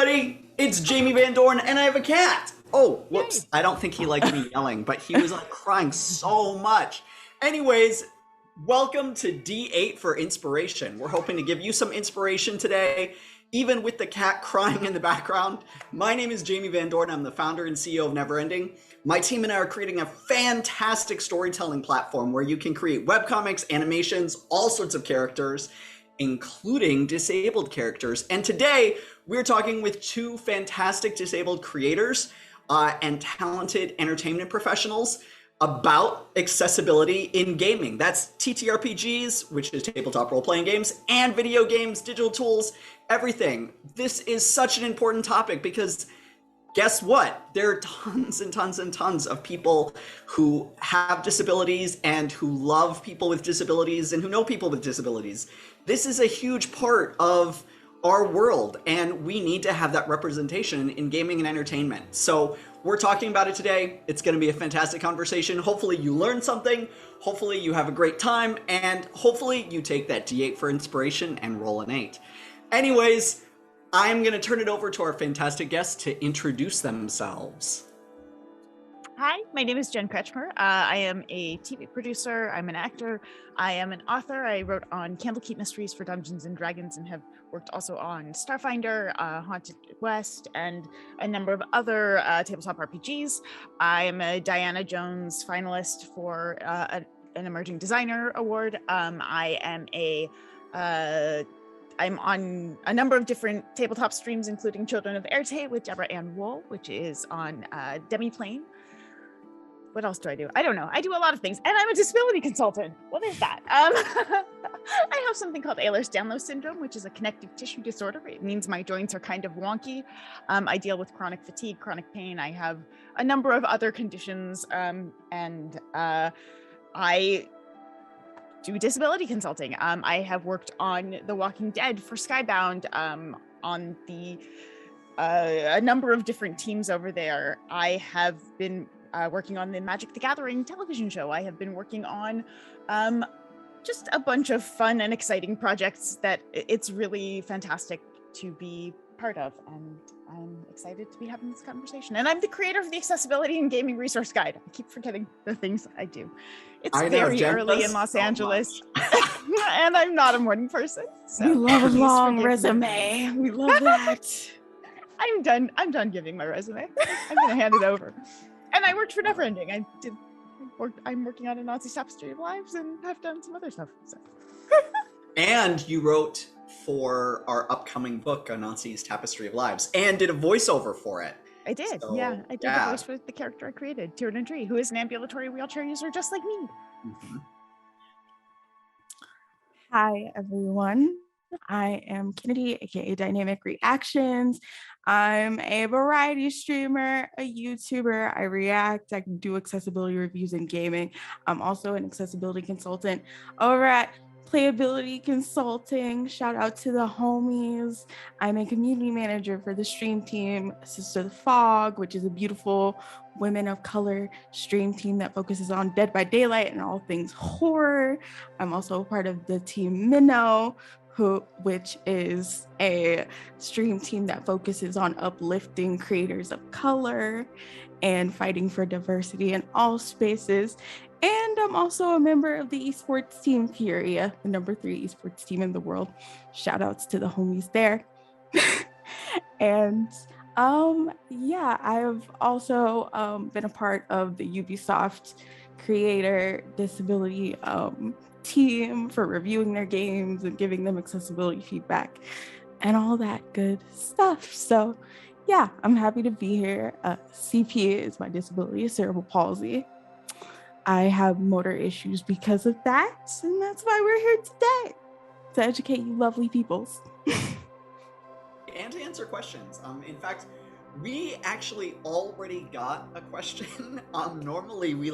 everybody! It's Jamie Van Dorn, and I have a cat! Oh, whoops. Yay. I don't think he liked me yelling, but he was like crying so much. Anyways, welcome to D8 for Inspiration. We're hoping to give you some inspiration today, even with the cat crying in the background. My name is Jamie Van Dorn. I'm the founder and CEO of Neverending. My team and I are creating a fantastic storytelling platform where you can create webcomics, animations, all sorts of characters, including disabled characters. And today we're talking with two fantastic disabled creators and talented entertainment professionals about accessibility in gaming. That's TTRPGs, which is tabletop role-playing games, and video games, digital tools, everything. This is such an important topic because guess what? There are tons and tons and tons of people who have disabilities and who love people with disabilities and who know people with disabilities. This is a huge part of our world, and we need to have that representation in gaming and entertainment. So we're talking about it today. It's going to be a fantastic conversation. Hopefully you learn something. Hopefully you have a great time, and hopefully you take that D8 for inspiration and roll an 8. Anyways, I'm going to turn it over to our fantastic guests to introduce themselves. Hi, my name is Jen Kretchmer. I am a TV producer. I'm an actor. I am an author. I wrote on Candlekeep Mysteries for Dungeons and Dragons and have worked also on Starfinder, Haunted West, and a number of other tabletop RPGs. I'm a Diana Jones finalist for an Emerging Designer Award. I'm on a number of different tabletop streams, including Children of Erte with Deborah Ann Wool, which is on Demiplane. What else do I do? I don't know. I do a lot of things. And I'm a disability consultant. What is that? I have something called Ehlers-Danlos syndrome, which is a connective tissue disorder. It means my joints are kind of wonky. I deal with chronic fatigue, chronic pain. I have a number of other conditions. And I do disability consulting. I have worked on The Walking Dead for Skybound, on a number of different teams over there. I have been working on the Magic the Gathering television show. I have been working on just a bunch of fun and exciting projects that it's really fantastic to be part of, and I'm excited to be having this conversation. And I'm the creator of the Accessibility and Gaming Resource Guide. I keep forgetting the things I do. It's very early in Los Angeles, and I'm not a morning person. So we love a long resume. We love that. I'm done giving my resume. I'm gonna hand it over. And I worked for Neverending. I'm working on a Nazi Tapestry of Lives and have done some other stuff. So. And you wrote for our upcoming book, A Nazi's Tapestry of Lives, and did a voiceover for it. I did, so, yeah. I did the voice for the character I created, Tiernan Tree, who is an ambulatory wheelchair user just like me. Mm-hmm. Hi, everyone. I am Kennedy, aka Dynamic Reactions. I'm a variety streamer, a YouTuber. I react, I can do accessibility reviews in gaming. I'm also an accessibility consultant over at Playability Consulting. Shout out to the homies. I'm a community manager for the stream team, Sister the Fog, which is a beautiful women of color stream team that focuses on Dead by Daylight and all things horror. I'm also a part of the team Minnow, which is a stream team that focuses on uplifting creators of color and fighting for diversity in all spaces. And I'm also a member of the esports team Furia, the number 3 esports team in the world. Shout outs to the homies there. And yeah, I've also been a part of the Ubisoft creator disability team for reviewing their games and giving them accessibility feedback and all that good stuff. So yeah, I'm happy to be here. CP is my disability, cerebral palsy. I have motor issues because of that, and that's why we're here today, to educate you lovely peoples. And to answer questions. In fact, we actually already got a question. Normally we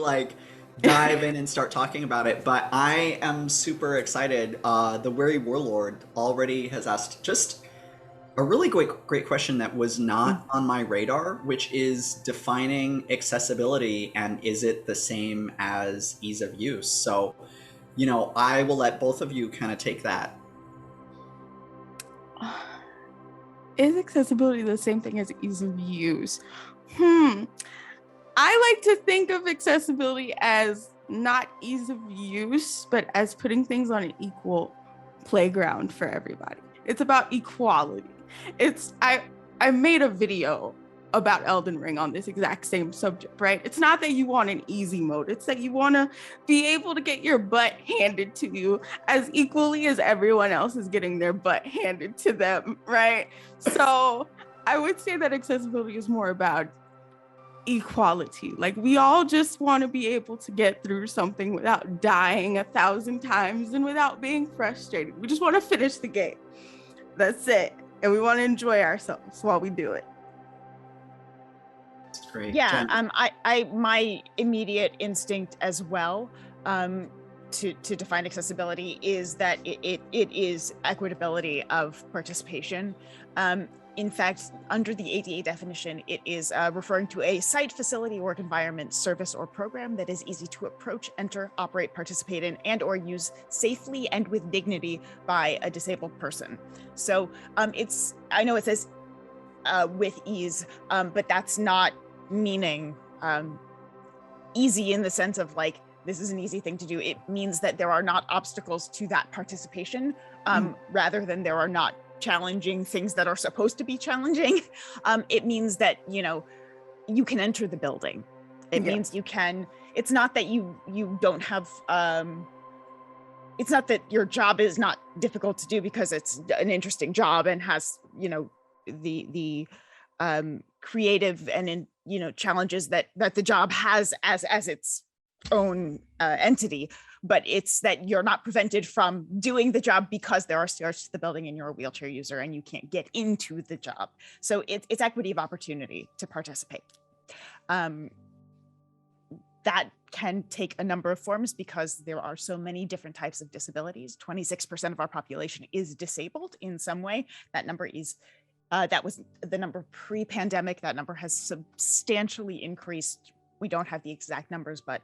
dive in and start talking about it, but I am super excited. The Weary Warlord already has asked just a really great question that was not on my radar, which is defining accessibility, and is it the same as ease of use? So, I will let both of you kind of take that. Is accessibility the same thing as ease of use? I like to think of accessibility as not ease of use, but as putting things on an equal playground for everybody. It's about equality. I made a video about Elden Ring on this exact same subject, right? It's not that you want an easy mode. It's that you want to be able to get your butt handed to you as equally as everyone else is getting their butt handed to them, right? So I would say that accessibility is more about equality. Like, we all just want to be able to get through something without dying 1,000 times and without being frustrated. We just want to finish the game. That's it. And we want to enjoy ourselves while we do it. Great. Yeah, Jen? I my immediate instinct as well, to define accessibility is that it is equitability of participation. In fact, under the ADA definition, it is referring to a site, facility, work environment, service, or program that is easy to approach, enter, operate, participate in, and or use safely and with dignity by a disabled person. So I know it says with ease, but that's not meaning easy in the sense of like, this is an easy thing to do. It means that there are not obstacles to that participation, rather than there are not challenging things that are supposed to be challenging. It means that, you can enter the building. It means you can, it's not that you don't have, it's not that your job is not difficult to do because it's an interesting job and has, the creative and challenges that the job has as its own entity, but it's that you're not prevented from doing the job because there are stairs to the building and you're a wheelchair user and you can't get into the job. So it's equity of opportunity to participate. That can take a number of forms because there are so many different types of disabilities. 26% of our population is disabled in some way. That number is that was the number pre-pandemic. That number has substantially increased. We don't have the exact numbers, but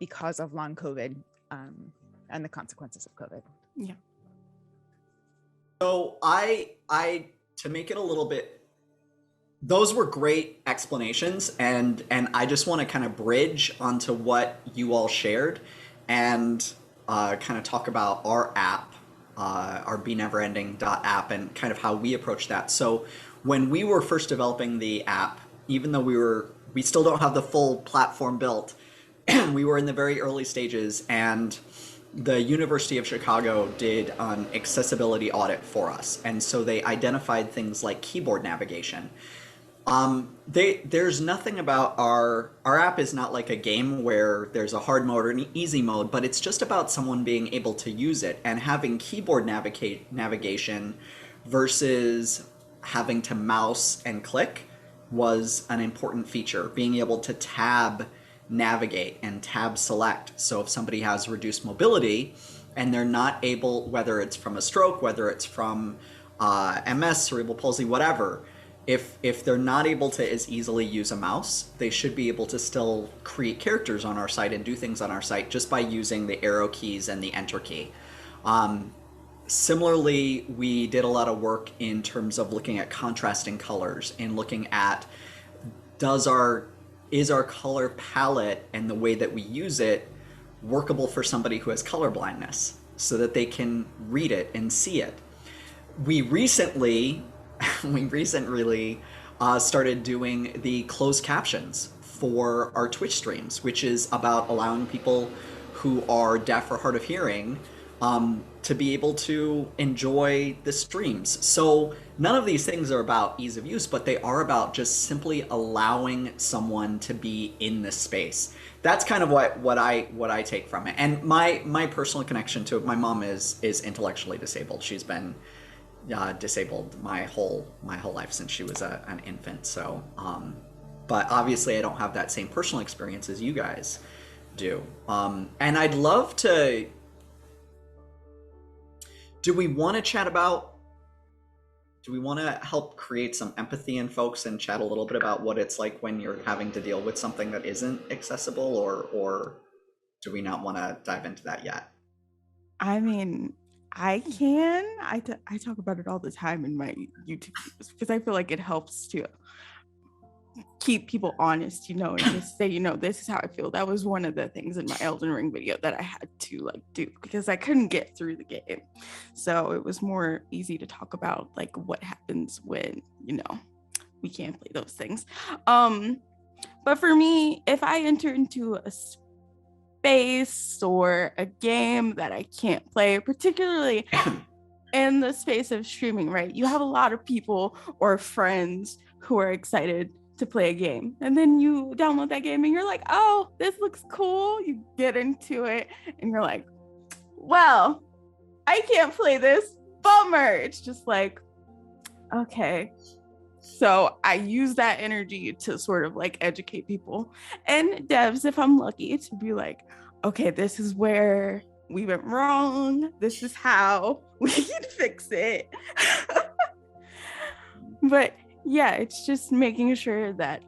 because of long COVID and the consequences of COVID. Yeah. So I to make it a little bit, those were great explanations, and I just want to kind of bridge onto what you all shared and kind of talk about our app, our Be Neverending app, and kind of how we approach that. So when we were first developing the app, even though we still don't have the full platform built, we were in the very early stages, and the University of Chicago did an accessibility audit for us. And so they identified things like keyboard navigation. There's nothing about our app is not like a game where there's a hard mode or an easy mode, but it's just about someone being able to use it, and having keyboard navigation versus having to mouse and click was an important feature. Being able to tab navigate and tab select. So if somebody has reduced mobility and they're not able, whether it's from a stroke, whether it's from MS, cerebral palsy, whatever, if they're not able to as easily use a mouse, they should be able to still create characters on our site and do things on our site just by using the arrow keys and the enter key. Similarly, we did a lot of work in terms of looking at contrasting colors and looking at is our color palette and the way that we use it workable for somebody who has color blindness so that they can read it and see it. We recently started doing the closed captions for our Twitch streams, which is about allowing people who are deaf or hard of hearing to be able to enjoy the streams. So none of these things are about ease of use, but they are about just simply allowing someone to be in this space. That's kind of what I take from it. And my personal connection to it, my mom is intellectually disabled. She's been disabled my whole life since she was an infant. So, but obviously I don't have that same personal experience as you guys do. And I'd love to. Do we want to help create some empathy in folks and chat a little bit about what it's like when you're having to deal with something that isn't accessible, or do we not want to dive into that yet? I mean, I talk about it all the time in my YouTube videos because I feel like it helps to keep people honest, you know, and just say, you know, this is how I feel. That was one of the things in my Elden Ring video that I had to like do because I couldn't get through the game. So it was more easy to talk about like what happens when, you know, we can't play those things. But for me, if I enter into a space or a game that I can't play, particularly in the space of streaming, right? You have a lot of people or friends who are excited to play a game, and then you download that game and you're like, oh, this looks cool. You get into it and you're like, well, I can't play this, bummer. It's just like, okay. So I use that energy to sort of like educate people and devs, if I'm lucky, to be like, okay, this is where we went wrong. This is how we can fix it. But yeah, it's just making sure that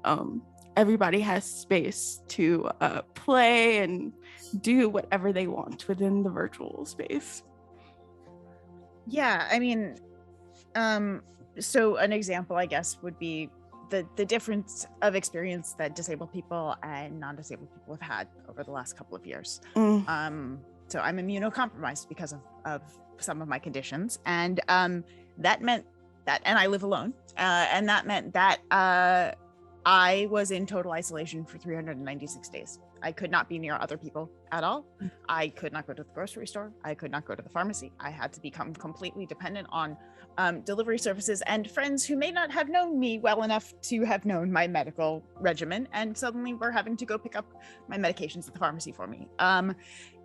everybody has space to play and do whatever they want within the virtual space. Yeah, I mean, so an example, I guess, would be the difference of experience that disabled people and non-disabled people have had over the last couple of years. So I'm immunocompromised because of some of my conditions, and that meant that, and I live alone, and that meant that I was in total isolation for 396 days. I could not be near other people at all. I could not go to the grocery store. I could not go to the pharmacy. I had to become completely dependent on delivery services and friends who may not have known me well enough to have known my medical regimen, and suddenly were having to go pick up my medications at the pharmacy for me.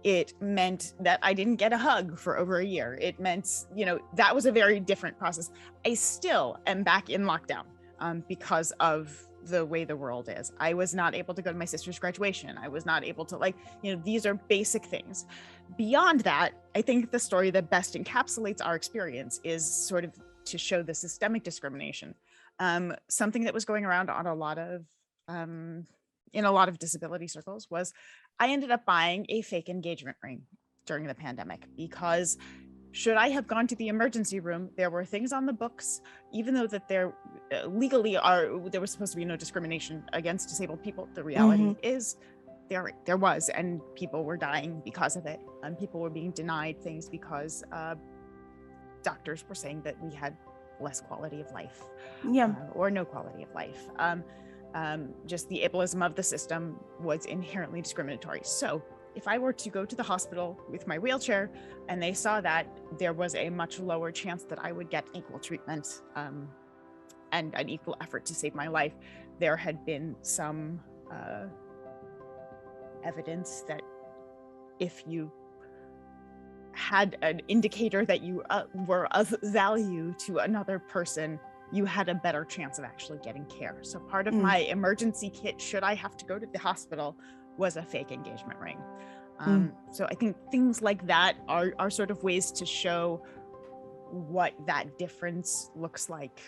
It meant that I didn't get a hug for over a year. It meant, you know, that was a very different process. I still am back in lockdown because of the way the world is. I was not able to go to my sister's graduation. I was not able to, like, you know, these are basic things. Beyond that, I think the story that best encapsulates our experience is sort of to show the systemic discrimination. Something that was going around on a lot of, in a lot of disability circles was I ended up buying a fake engagement ring during the pandemic because should I have gone to the emergency room, there were things on the books, even though that there legally there was supposed to be no discrimination against disabled people. The reality is there was, and people were dying because of it. And people were being denied things because doctors were saying that we had less quality of life, or no quality of life. Just the ableism of the system was inherently discriminatory. So if I were to go to the hospital with my wheelchair and they saw that, there was a much lower chance that I would get equal treatment and an equal effort to save my life. There had been some evidence that if you had an indicator that you were of value to another person, you had a better chance of actually getting care. So part of my emergency kit, should I have to go to the hospital, was a fake engagement ring. So I think things like that are sort of ways to show what that difference looks like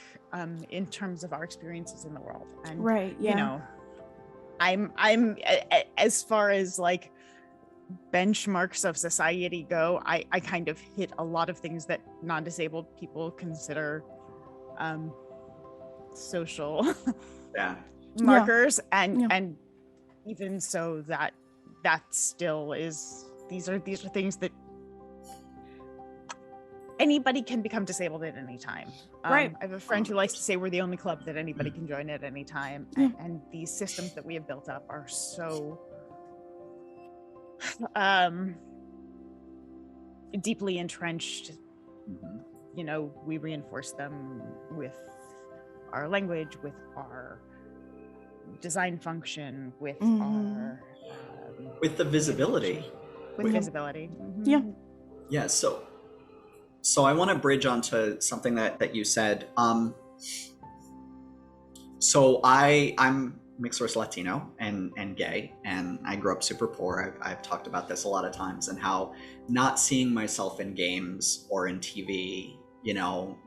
in terms of our experiences in the world. And you know, I'm as far as like benchmarks of society go, I kind of hit a lot of things that non-disabled people consider social markers, and even so that still is, these are things that anybody can become disabled at any time. I have a friend who likes to say we're the only club that anybody can join at any time, and these systems that we have built up are so deeply entrenched. You know, we reinforce them with our language, with our design function, with our with the visibility. Visibility. Yeah. So I want to bridge onto something that you said. So I'm mixed race Latino and gay, and I grew up super poor. I've talked about this a lot of times, and how not seeing myself in games or in TV, you know,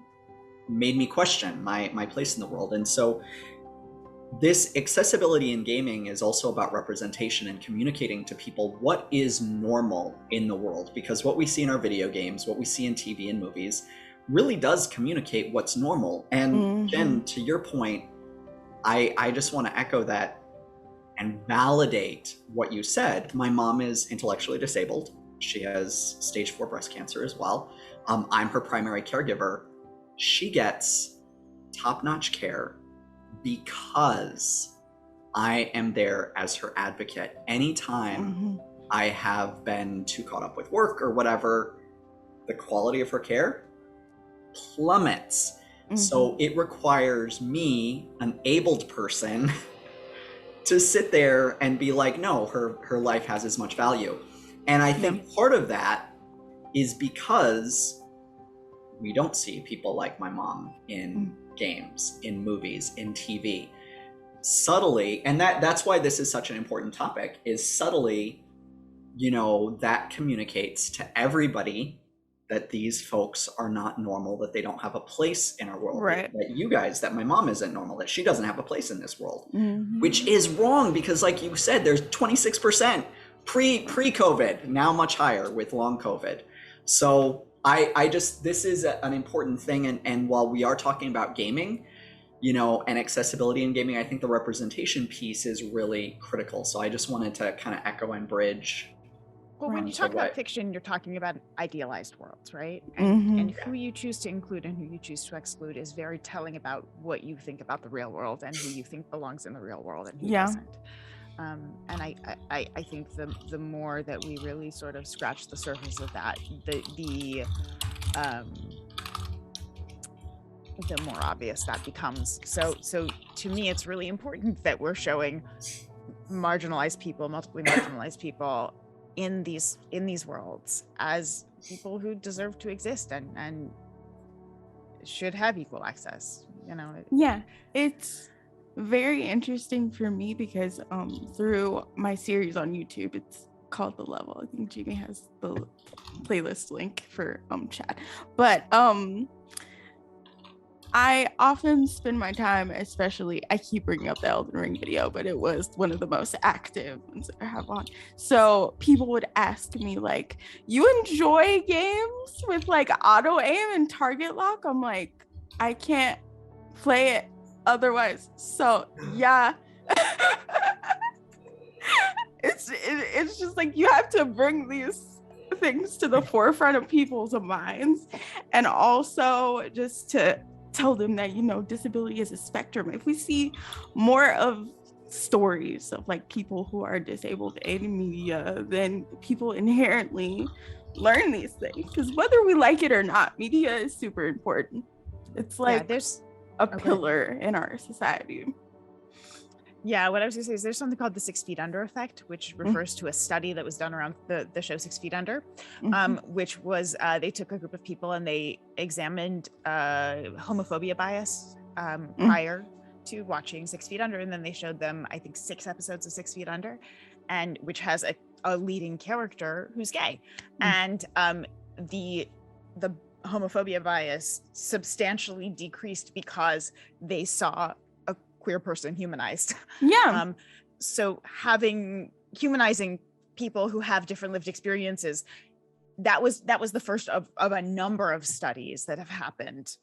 made me question my place in the world. And so this accessibility in gaming is also about representation and communicating to people what is normal in the world, because what we see in our video games, what we see in TV and movies really does communicate what's normal. And Jen, to your point, I just want to echo that and validate what you said. My mom is intellectually disabled. She has stage 4 breast cancer as well. I'm her primary caregiver. She gets top-notch care because I am there as her advocate. Anytime I have been too caught up with work or whatever, the quality of her care plummets. So it requires me, an abled person, to sit there and be like, no, her life has as much value. And I think part of that is because we don't see people like my mom in games, in movies, in TV. Subtly, and that's why this is such an important topic, is subtly, that communicates to everybody that these folks are not normal, that they don't have a place in our world, that my mom isn't normal, that she doesn't have a place in this world, which is wrong, because like you said, there's 26% pre-COVID, now much higher with long COVID. So I just, this is an important thing. And while we are talking about gaming, and accessibility in gaming, I think the representation piece is really critical. So I just wanted to kind of echo and bridge. Well, when you talk about fiction, you're talking about idealized worlds, right? And who you choose to include and who you choose to exclude is very telling about what you think about the real world and who you think belongs in the real world and who doesn't. And I think the more that we really sort of scratch the surface of that, the more obvious that becomes. So to me, it's really important that we're showing marginalized people, multiply marginalized people in these worlds as people who deserve to exist and should have equal access. It's very interesting for me because through my series on YouTube, it's called The Level. I think Jamie has the playlist link for chat, but I often spend my time, especially, I keep bringing up the Elden Ring video, but it was one of the most active ones that I have on. So people would ask me like, you enjoy games with like auto aim and target lock? I'm like, I can't play it otherwise. So yeah. It's just like, you have to bring these things to the forefront of people's minds, and also just to tell them that disability is a spectrum. If we see more of stories of like people who are disabled in media, then people inherently learn these things, because whether we like it or not, media is super important. It's like there's a pillar in our society. Yeah, what I was gonna say is there's something called the 6 feet under effect, which refers to a study that was done around the show 6 feet under, which was they took a group of people and they examined homophobia bias prior to watching 6 feet under, and then they showed them, I think, 6 episodes of 6 feet under, and which has a leading character who's gay, and the homophobia bias substantially decreased because they saw queer person humanized. So humanizing people who have different lived experiences, that was the first of a number of studies that have happened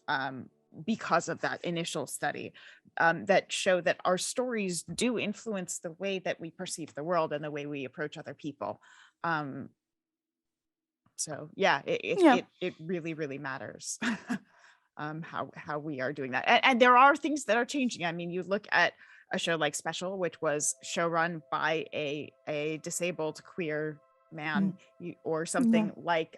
because of that initial study that show that our stories do influence the way that we perceive the world and the way we approach other people. So yeah, it really, really matters. How we are doing that, and there are things that are changing. I mean, you look at a show like Special, which was showrun by a disabled queer man, or something like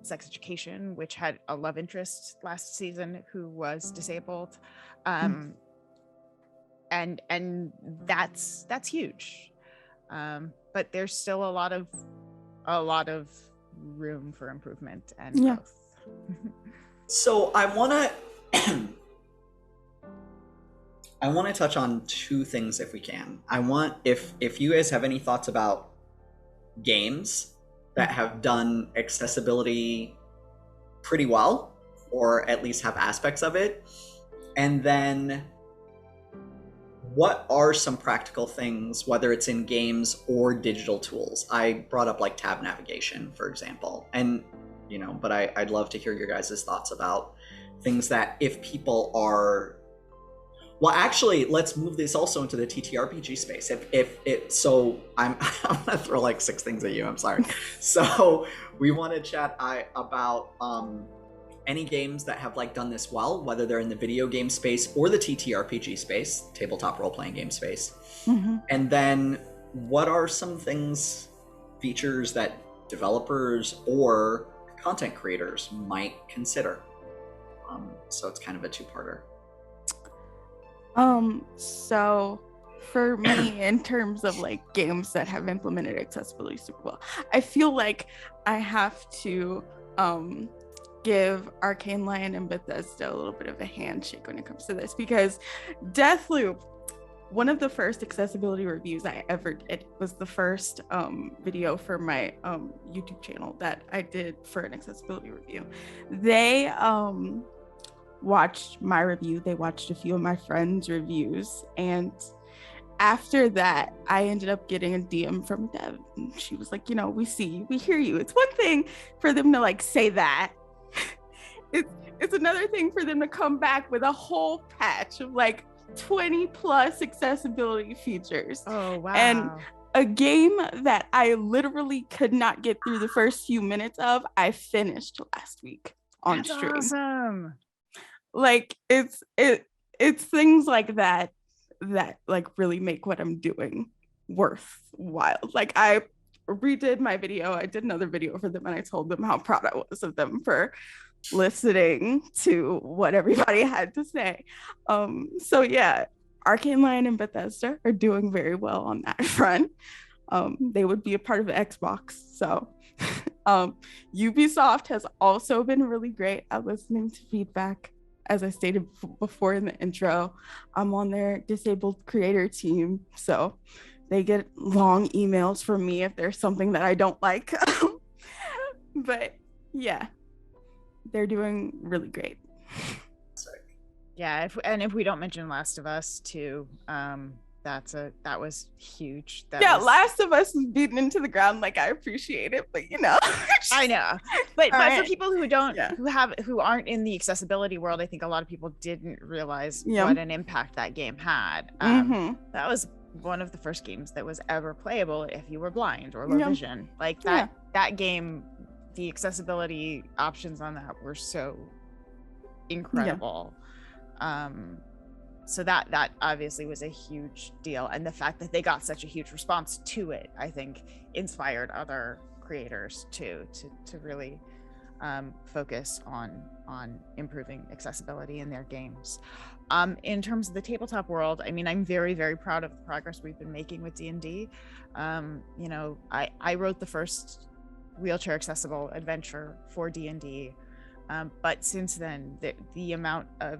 Sex Education, which had a love interest last season who was disabled, and that's huge, but there's still a lot of room for improvement and growth. So I want to touch on 2 things if we can. I want, if you guys have any thoughts about games that have done accessibility pretty well, or at least have aspects of it, and then what are some practical things, whether it's in games or digital tools? I brought up like tab navigation, for example, and but I'd love to hear your guys' thoughts about things that if people are, well, actually, let's move this also into the TTRPG space. So I'm gonna throw like 6 things at you. I'm sorry. So we want to chat about any games that have like done this well, whether they're in the video game space or the TTRPG space, tabletop role-playing game space. Mm-hmm. And then what are some things, features that developers or content creators might consider? So it's kind of a 2-parter. So for me, in terms of like games that have implemented accessibility super well, I feel like I have to give Arcane Lion and Bethesda a little bit of a handshake when it comes to this, because Deathloop, one of the first accessibility reviews I ever did, was the first video for my YouTube channel that I did for an accessibility review. They watched my review, they watched a few of my friends' reviews, and after that, I ended up getting a DM from a dev, and she was like, we see you, we hear you. It's one thing for them to like say that. It's another thing for them to come back with a whole patch of like 20 plus accessibility features. Oh, wow. And a game that I literally could not get through the first few minutes of, I finished last week on stream. Awesome. Like it's things like that like really make what I'm doing worthwhile. Like I redid my video, I did another video for them, and I told them how proud I was of them for listening to what everybody had to say. So yeah, Arcane Lion and Bethesda are doing very well on that front. They would be a part of Xbox. So Ubisoft has also been really great at listening to feedback. As I stated before in the intro, I'm on their disabled creator team, so they get long emails from me if there's something that I don't like. But yeah, they're doing really great. Yeah, if we don't mention Last of Us too, that was huge. Last of Us was beaten into the ground. Like I appreciate it, but I know. But right. For people who don't, who aren't in the accessibility world, I think a lot of people didn't realize what an impact that game had. That was one of the first games that was ever playable if you were blind or low vision. Like that game, the accessibility options on that were so incredible. So that obviously was a huge deal, and the fact that they got such a huge response to it, I think, inspired other creators to really focus on improving accessibility in their games. In terms of the tabletop world, I mean, I'm very, very proud of the progress we've been making with D&D. I wrote the first wheelchair accessible adventure for D&D, but since then the amount of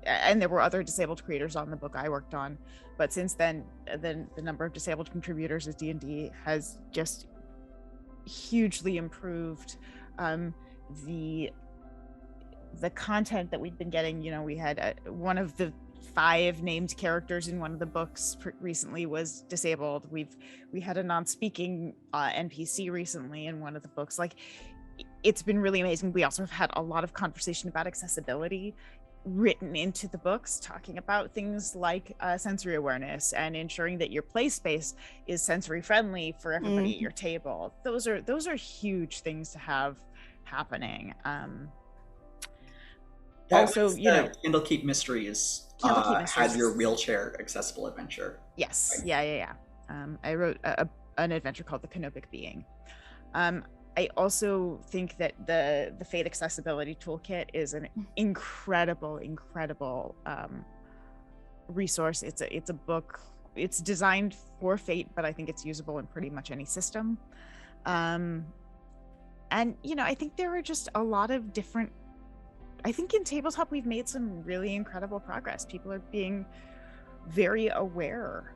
and there were other disabled creators on the book I worked on, but since then the number of disabled contributors at D&D has just hugely improved. The content that we've been getting, we had one of the 5 named characters in one of the books recently was disabled. We had a non-speaking NPC recently in one of the books. Like, it's been really amazing. We also have had a lot of conversation about accessibility written into the books, talking about things like sensory awareness and ensuring that your play space is sensory friendly for everybody at your table. Those are huge things to have happening. Also, Candlekeep Mysteries had your wheelchair accessible adventure. Yes, right? Yeah. I wrote an adventure called The Canopic Being. I also think that the Fate Accessibility Toolkit is an incredible resource. It's a book. It's designed for Fate, but I think it's usable in pretty much any system. And I think there are just a lot of different. I think in tabletop we've made some really incredible progress. People are being very aware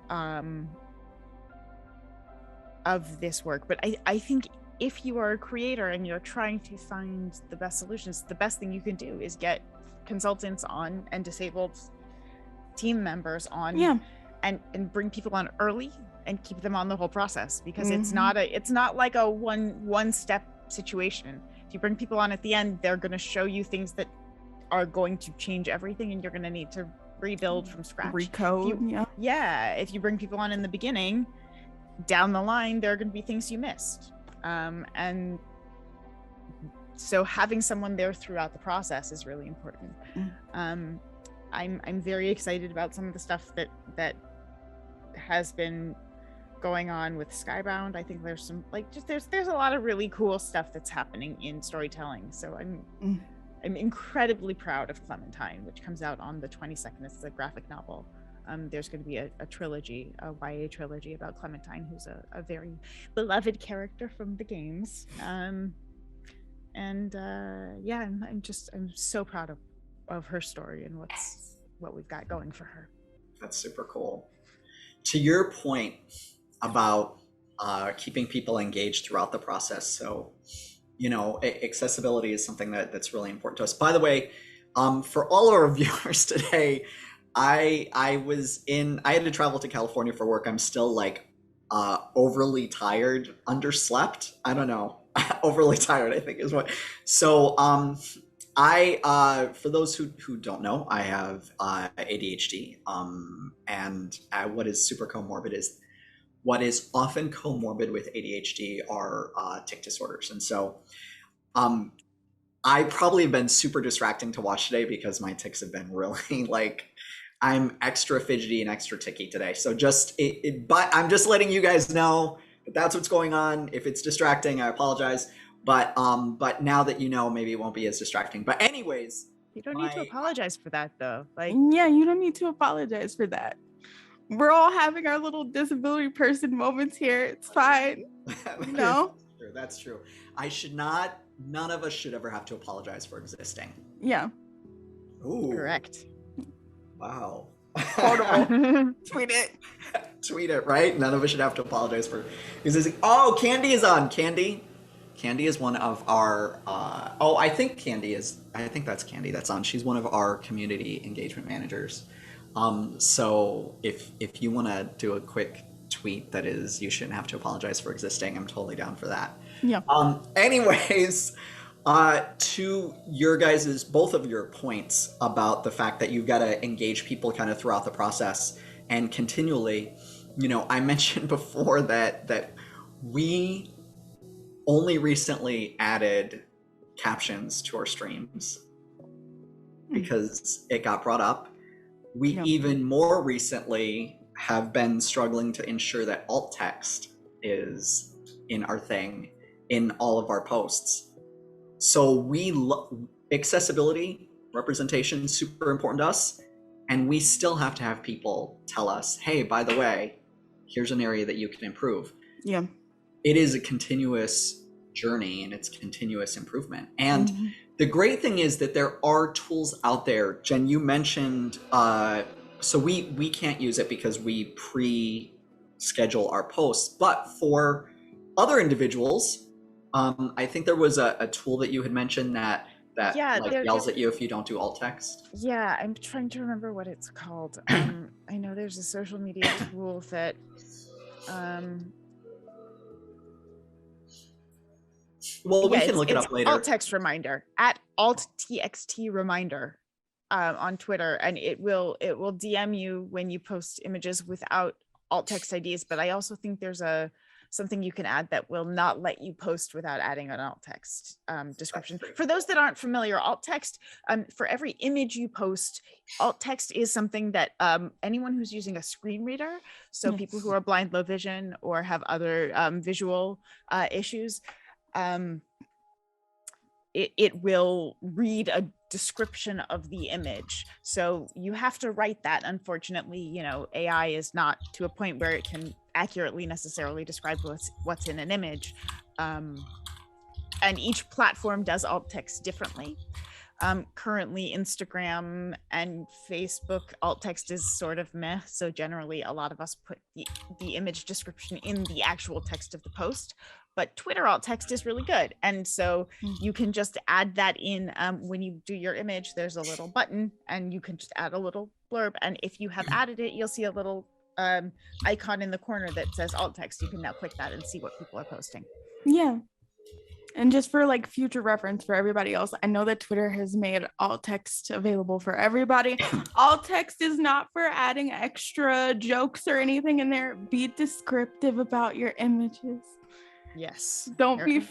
of this work, but I think if you are a creator and you're trying to find the best solutions, the best thing you can do is get consultants on and disabled team members on and bring people on early and keep them on the whole process, because it's not like a one step situation. If you bring people on at the end, they're going to show you things that are going to change everything, and you're going to need to rebuild from scratch. Recode. If you bring people on in the beginning, down the line there are going to be things you missed, and so having someone there throughout the process is really important. I'm very excited about some of the stuff that has been going on with Skybound. I think there's some there's a lot of really cool stuff that's happening in storytelling. So I'm incredibly proud of Clementine, which comes out on the 22nd. It's a graphic novel. There's going to be a trilogy, a YA trilogy about Clementine, who's a very beloved character from the games. I'm so proud of her story and what we've got going for her. That's super cool. To your point about keeping people engaged throughout the process, so accessibility is something that's really important to us. By the way, for all of our viewers today, I had to travel to California for work. I'm still overly tired, underslept. I don't know. Overly tired, I think is what. So for those who don't know, I have ADHD, and what is super comorbid is what is often comorbid with ADHD are tic disorders. And so I probably have been super distracting to watch today because my tics have been really I'm extra fidgety and extra ticky today. So but I'm just letting you guys know that that's what's going on. If it's distracting, I apologize. But now that you know, maybe it won't be as distracting. But anyways, you don't need to apologize for that, though. You don't need to apologize for that. We're all having our little disability person moments here. It's fine. That's true. None of us should ever have to apologize for existing. Yeah. Ooh. Correct. Wow. Tweet it. Tweet it, right? None of us should have to apologize for existing. Oh, Candy is on. Candy is one of our I think that's Candy that's on. She's one of our community engagement managers. So if you want to do a quick tweet that is, you shouldn't have to apologize for existing, I'm totally down for that. Yeah. Anyways, to your guys's, both of your points about the fact that you've got to engage people kind of throughout the process and continually, I mentioned before that we only recently added captions to our streams because it got brought up. We even more recently have been struggling to ensure that alt text is in our thing, in all of our posts. So accessibility, representation, super important to us. And we still have to have people tell us, hey, by the way, here's an area that you can improve. Yeah. It is a continuous journey and it's continuous improvement. And the great thing is that there are tools out there. Jen, you mentioned, so we can't use it because we pre-schedule our posts, but for other individuals, I think there was a tool that you had mentioned that yells at you if you don't do alt text. Yeah, I'm trying to remember what it's called. I know there's a social media tool that we can look it up later. Alt text reminder at alt-txt reminder on Twitter, and it will DM you when you post images without alt text IDs. But I also think there's something you can add that will not let you post without adding an alt text description. For those that aren't familiar, alt text, for every image you post, alt text is something that anyone who's using a screen reader, so people who are blind, low vision, or have other visual issues, it will read a description of the image. So you have to write that. Unfortunately, AI is not to a point where it can accurately necessarily describe what's in an image. And each platform does alt text differently. Currently, Instagram and Facebook alt text is sort of meh. So generally, a lot of us put the image description in the actual text of the post. But Twitter alt text is really good. And so you can just add that in when you do your image. There's a little button and you can just add a little blurb. And if you have added it, you'll see a little icon in the corner that says alt text. You can now click that and see what people are posting. Yeah. And just for like future reference for everybody else, I know that Twitter has made alt text available for everybody. Alt text is not for adding extra jokes or anything in there. Be descriptive about your images. Yes. Don't be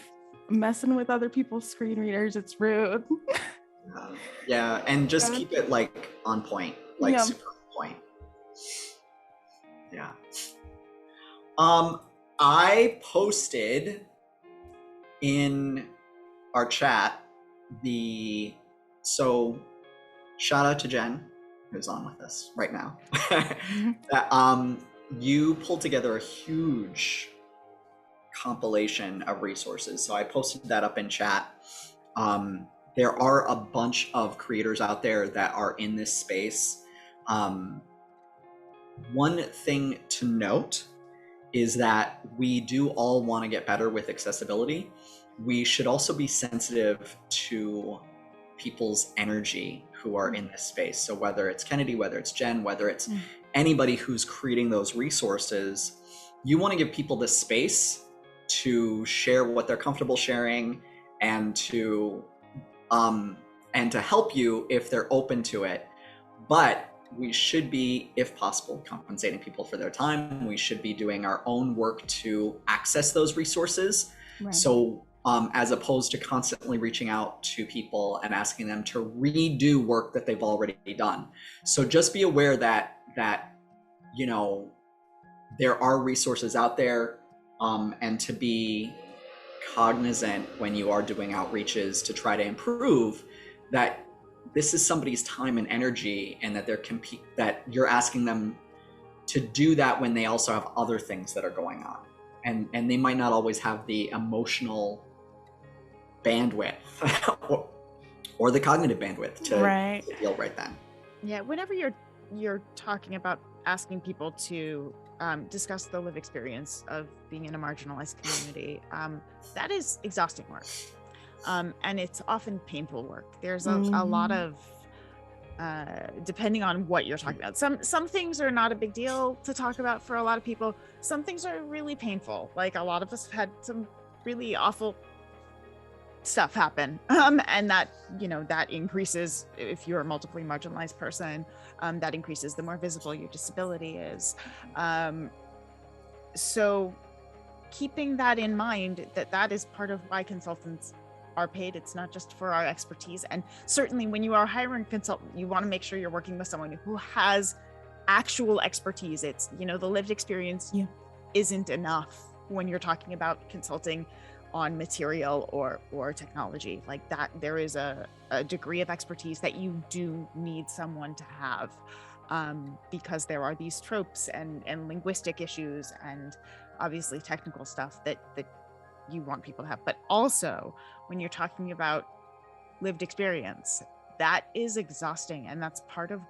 messing with other people's screen readers. It's rude. Yeah, and just keep it like on point, like super on point. Yeah. I posted in our chat so shout out to Jen, who's on with us right now. That you pulled together a huge compilation of resources. So I posted that up in chat. There are a bunch of creators out there that are in this space. One thing to note is that we do all want to get better with accessibility. We should also be sensitive to people's energy who are in this space. So whether it's Kennedy, whether it's Jen, whether it's anybody who's creating those resources, you want to give people the space to share what they're comfortable sharing and to help you if they're open to it. But we should be, if possible, compensating people for their time. We should be doing our own work to access those resources. Right. So as opposed to constantly reaching out to people and asking them to redo work that they've already done. So just be aware that you know, there are resources out there, and to be cognizant when you are doing outreaches to try to improve that this is somebody's time and energy, and that that you're asking them to do that when they also have other things that are going on, and they might not always have the emotional bandwidth or the cognitive bandwidth to feel right then. Yeah, whenever you're talking about asking people to discuss the lived experience of being in a marginalized community, that is exhausting work. And it's often painful work. There's a lot of, depending on what you're talking about. Some things are not a big deal to talk about for a lot of people. Some things are really painful. Like a lot of us have had some really awful stuff happen. And that, you know, that increases if you're a multiply marginalized person, that increases the more visible your disability is. So keeping that in mind, that is part of why consultants are paid. It's not just for our expertise. And certainly when you are hiring a consultant, you want to make sure you're working with someone who has actual expertise. It's, you know, the lived experience isn't enough when you're talking about consulting on material or technology like that. There is a degree of expertise that you do need someone to have, because there are these tropes and linguistic issues and obviously technical stuff that you want people to have. But also when you're talking about lived experience, that is exhausting, and that's part of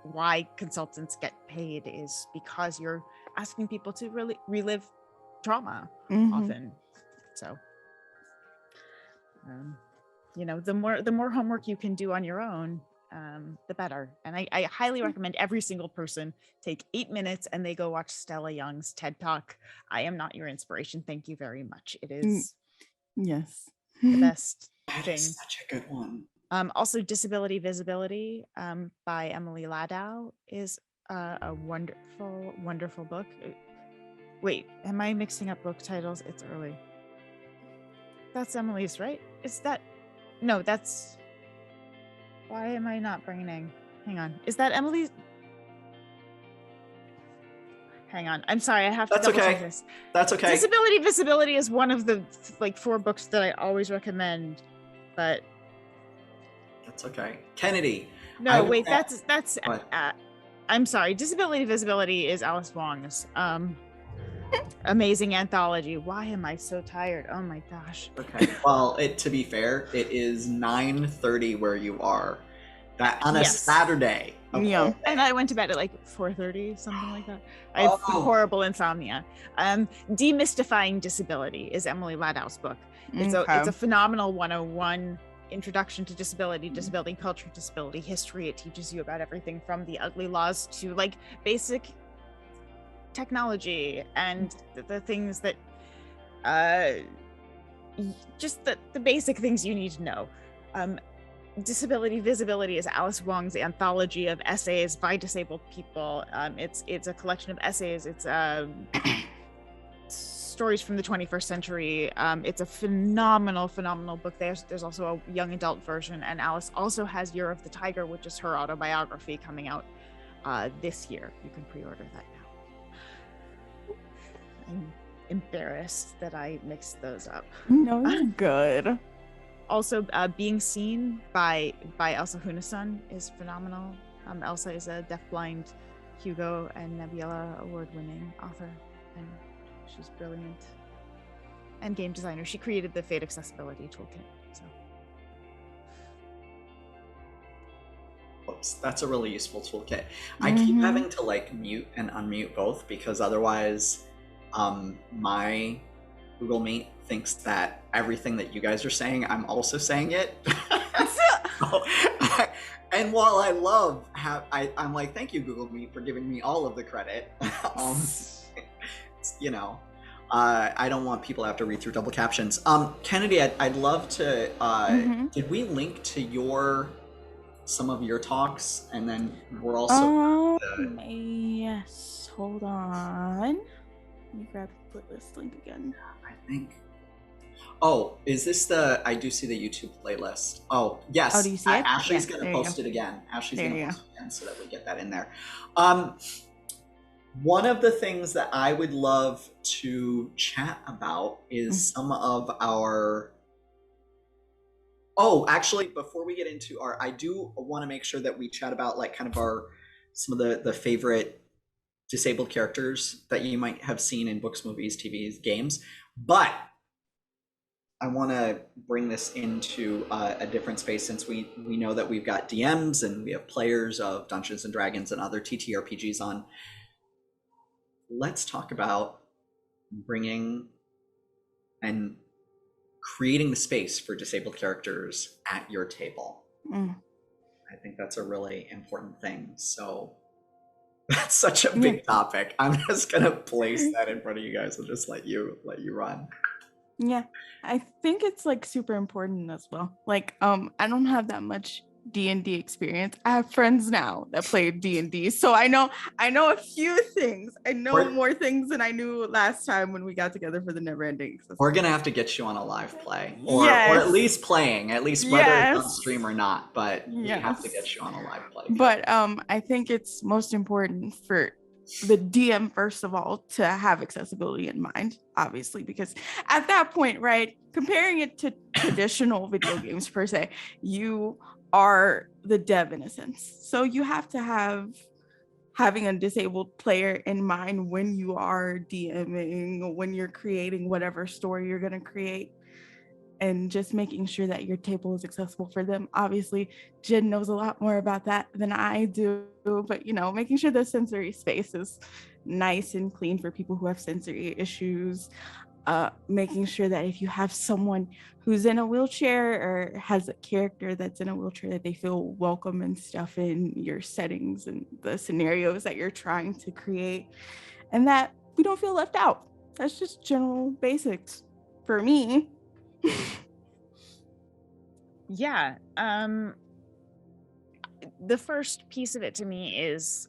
why consultants get paid, is because you're asking people to really relive trauma often. So you know, the more homework you can do on your own, the better. And I highly recommend every single person take 8 minutes and they go watch Stella Young's TED Talk. I am not your inspiration. Thank you very much. It is the best thing. Is such a good one. Also, Disability Visibility by Emily Ladau is a wonderful book. Wait, am I mixing up book titles? It's early. That's Emily's, right? Is that? No, that's. Why am I not bringing? Hang on. Is that Emily's? Hang on. I'm sorry. I have to double check this. That's okay. Disability Visibility is one of the 4 books that I always recommend, but. That's okay. Kennedy. No, wait. That's. I'm sorry. Disability Visibility is Alice Wong's amazing anthology. Why am I so tired? Oh my gosh. Okay. Well, to be fair, it is 9:30 where you are. That on a Saturday. Yeah. And I went to bed at like 4:30, something like that. I have horrible insomnia. Demystifying Disability is Emily Ladau's book. It's a phenomenal 101 introduction to disability culture, disability history. It teaches you about everything from the ugly laws to like basic technology and the things that just the basic things you need to know. Disability Visibility is Alice Wong's anthology of essays by disabled people. It's a collection of essays. It's stories from the 21st century. It's a phenomenal book. There's also a young adult version, and Alice also has Year of the Tiger, which is her autobiography, coming out this year. You can pre-order that now. I'm embarrassed that I mixed those up. No, you're good. Also, Being Seen by Elsa Hunason is phenomenal. Elsa is a deafblind Hugo and Nebula award-winning author, and she's brilliant. And game designer. She created the Fate Accessibility Toolkit. So. Oops, that's a really useful toolkit. I keep having to like mute and unmute both because otherwise my Google Meet thinks that everything that you guys are saying, I'm also saying it. And while I love I'm like, thank you, Google Meet, for giving me all of the credit. You know, I don't want people to have to read through double captions. Kennedy, I'd love to, did we link to some of your talks? And then we're also yes, hold on. Let me grab the playlist link again. I think. Oh, is this I do see the YouTube playlist. Oh, yes. Oh, do you see it? Ashley's going to post it again. Ashley's going to post it again so that we get that in there. One of the things that I would love to chat about is some of our... Oh, actually, before we get into I do want to make sure that we chat about like kind of some of the favorite disabled characters that you might have seen in books, movies, TVs, games. But I want to bring this into a different space, since we know that we've got DMs and we have players of Dungeons and Dragons and other TTRPGs on. Let's talk about bringing and creating the space for disabled characters at your table. I think that's a really important thing. So that's such a big topic. I'm just gonna place that in front of you guys and just let you run. Yeah, I think it's like super important as well. Like, I don't have that much D&D experience. I have friends now that play D&D, so I know a few things. I know more things than I knew last time when we got together for the Neverending. We're gonna have to get you on a live play, or at least playing, at least whether it's on stream or not. But we have to get you on a live play. But I think it's most important for the DM, first of all, to have accessibility in mind, obviously, because at that point, right, comparing it to traditional video games per se, you are the dev in a sense. So you have to having a disabled player in mind when you are DMing, when you're creating whatever story you're going to create, and just making sure that your table is accessible for them. Obviously, Jen knows a lot more about that than I do, but making sure the sensory space is nice and clean for people who have sensory issues, making sure that if you have someone who's in a wheelchair or has a character that's in a wheelchair, that they feel welcome and stuff in your settings and the scenarios that you're trying to create, and that we don't feel left out. That's just general basics for me. Yeah. The first piece of it to me is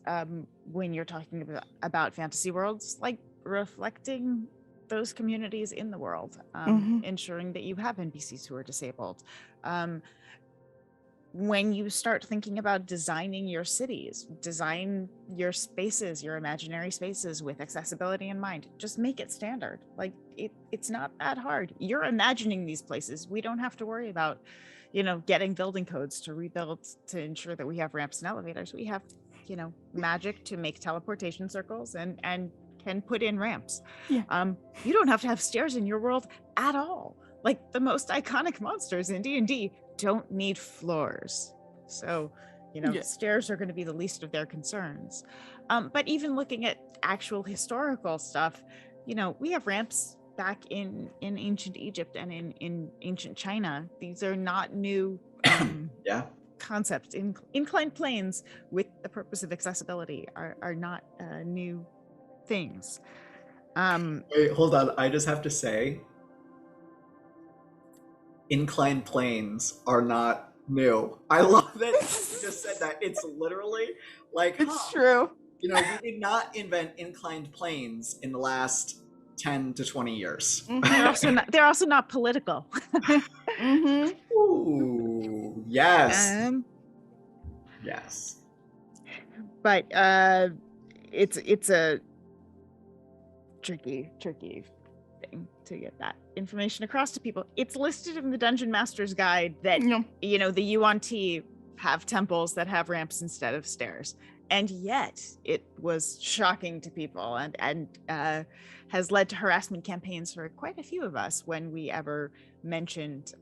when you're talking about fantasy worlds, like reflecting those communities in the world, ensuring that you have NPCs who are disabled. When you start thinking about designing your cities, design your spaces, your imaginary spaces with accessibility in mind. Just make it standard. Like it's not that hard. You're imagining these places. We don't have to worry about, getting building codes to rebuild to ensure that we have ramps and elevators. We have, magic to make teleportation circles and can put in ramps. Yeah. You don't have to have stairs in your world at all. Like the most iconic monsters in D&D don't need floors. So, stairs are going to be the least of their concerns. But even looking at actual historical stuff, we have ramps back in ancient Egypt and in ancient China. These are not new concepts. Inclined planes with the purpose of accessibility are not new things. Wait, hold on. I just have to say, inclined planes are not new. I love that you just said that. It's literally like, It's true. you know, we did not invent inclined planes in the last 10 to 20 years. They're also not political. Ooh, yes. Yes. But it's a tricky thing to get that information across to people. It's listed in the Dungeon Master's Guide that you know, the Yuan-Ti have temples that have ramps instead of stairs, and yet it was shocking to people and has led to harassment campaigns for quite a few of us when we ever mentioned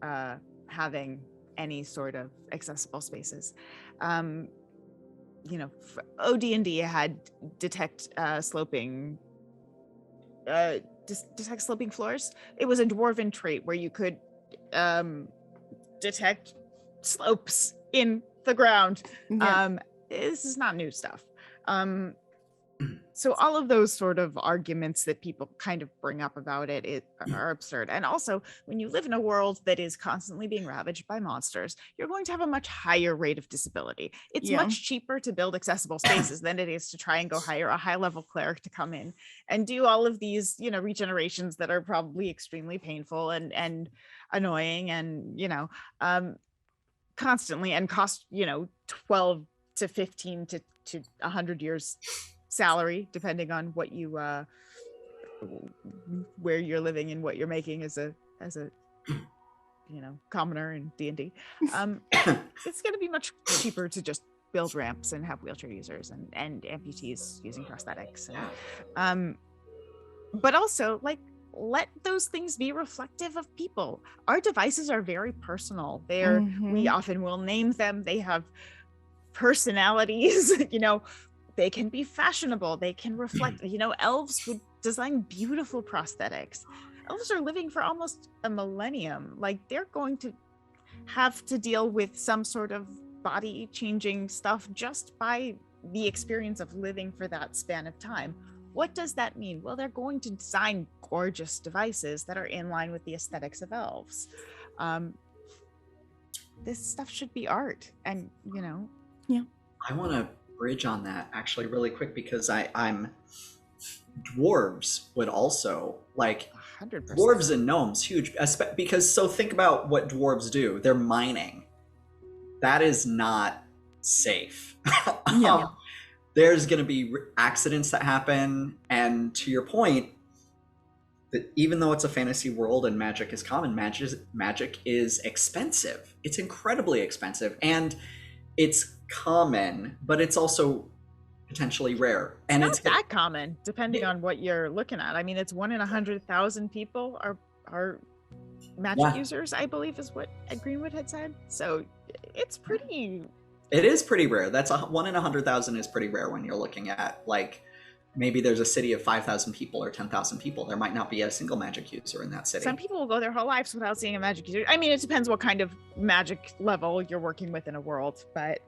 having any sort of accessible spaces. You know, OD&D had detect sloping floors. It was a dwarven trait where you could detect slopes in the ground. This is not new stuff. So all of those sort of arguments that people kind of bring up about it are absurd. And also, when you live in a world that is constantly being ravaged by monsters, you're going to have a much higher rate of disability. It's much cheaper to build accessible spaces than it is to try and go hire a high-level cleric to come in and do all of these, you know, regenerations that are probably extremely painful and annoying and, you know, constantly, and cost, you know, 12 to 15 to 100 years salary, depending on what you where you're living and what you're making as a you know, commoner in D&D. It's going to be much cheaper to just build ramps and have wheelchair users and amputees using prosthetics. But also, like, let those things be reflective of people. Our devices are very personal. We often will name them. They have personalities. You know, they can be fashionable. They can reflect, you know, elves would design beautiful prosthetics. Elves are living for almost a millennium. Like, they're going to have to deal with some sort of body changing stuff just by the experience of living for that span of time. What does that mean? Well, they're going to design gorgeous devices that are in line with the aesthetics of elves. This stuff should be art, and, you know. I want to bridge on that actually really quick, because I'm dwarves would also, like, 100%. Dwarves and gnomes, huge, because so think about what dwarves do. They're mining. That is not safe. There's going to be accidents that happen, and to your point, that even though it's a fantasy world and magic is common, magic is expensive. It's incredibly expensive, and it's common, but it's also potentially rare. And it's not that common, depending on what you're looking at. I mean, it's 1 in 100,000 people are magic users, I believe, is what Greenwood had said. So it's pretty. It is pretty rare. That's 1 in 100,000 is pretty rare when you're looking at, like, maybe there's a city of 5,000 people or 10,000 people. There might not be a single magic user in that city. Some people will go their whole lives without seeing a magic user. I mean, it depends what kind of magic level you're working with in a world, but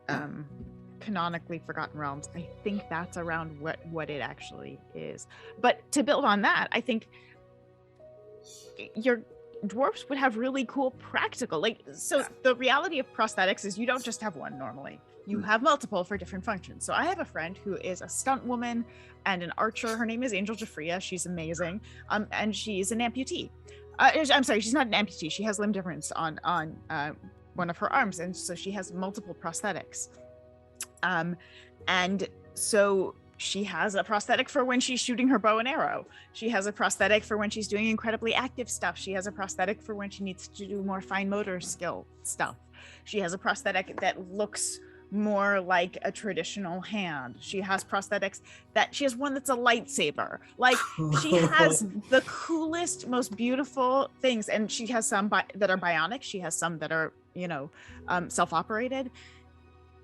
canonically Forgotten Realms, I think that's around what it actually is. But to build on that, I think your dwarves would have really cool practical, like, so the reality of prosthetics is you don't just have one normally. You have multiple for different functions. So I have a friend who is a stunt woman and an archer. Her name is Angel Jafria. She's amazing. And she's an amputee. I'm sorry, she's not an amputee. She has limb difference on one of her arms. And so she has multiple prosthetics. And so she has a prosthetic for when she's shooting her bow and arrow. She has a prosthetic for when she's doing incredibly active stuff. She has a prosthetic for when she needs to do more fine motor skill stuff. She has a prosthetic that looks more like a traditional hand. She has prosthetics she has one that's a lightsaber. Like, she has the coolest, most beautiful things. And she has some that are bionic. She has some that are, you know, self-operated.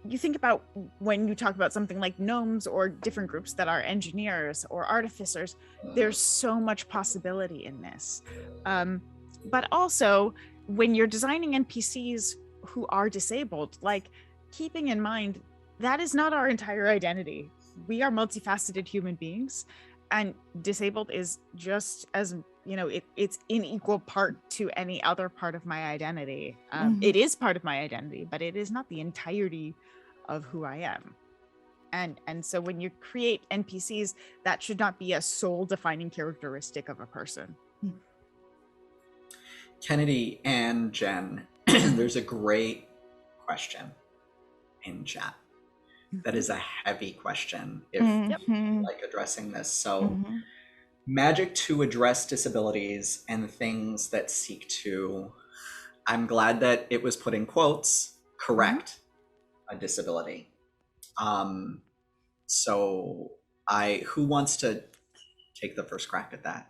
You think about when you talk about something like gnomes or different groups that are engineers or artificers, there's so much possibility in this. But also, when you're designing NPCs who are disabled, like, keeping in mind that is not our entire identity. We are multifaceted human beings. and disabled is just as, you know, it's in equal part to any other part of my identity. It is part of my identity, but it is not the entirety of who I am. And so when you create NPCs, that should not be a sole defining characteristic of a person. Kennedy and Jen, there's a great question in chat. That is a heavy question if you like addressing this. So magic to address disabilities and things that seek to, I'm glad that it was put in quotes, correct a disability. So who wants to take the first crack at that?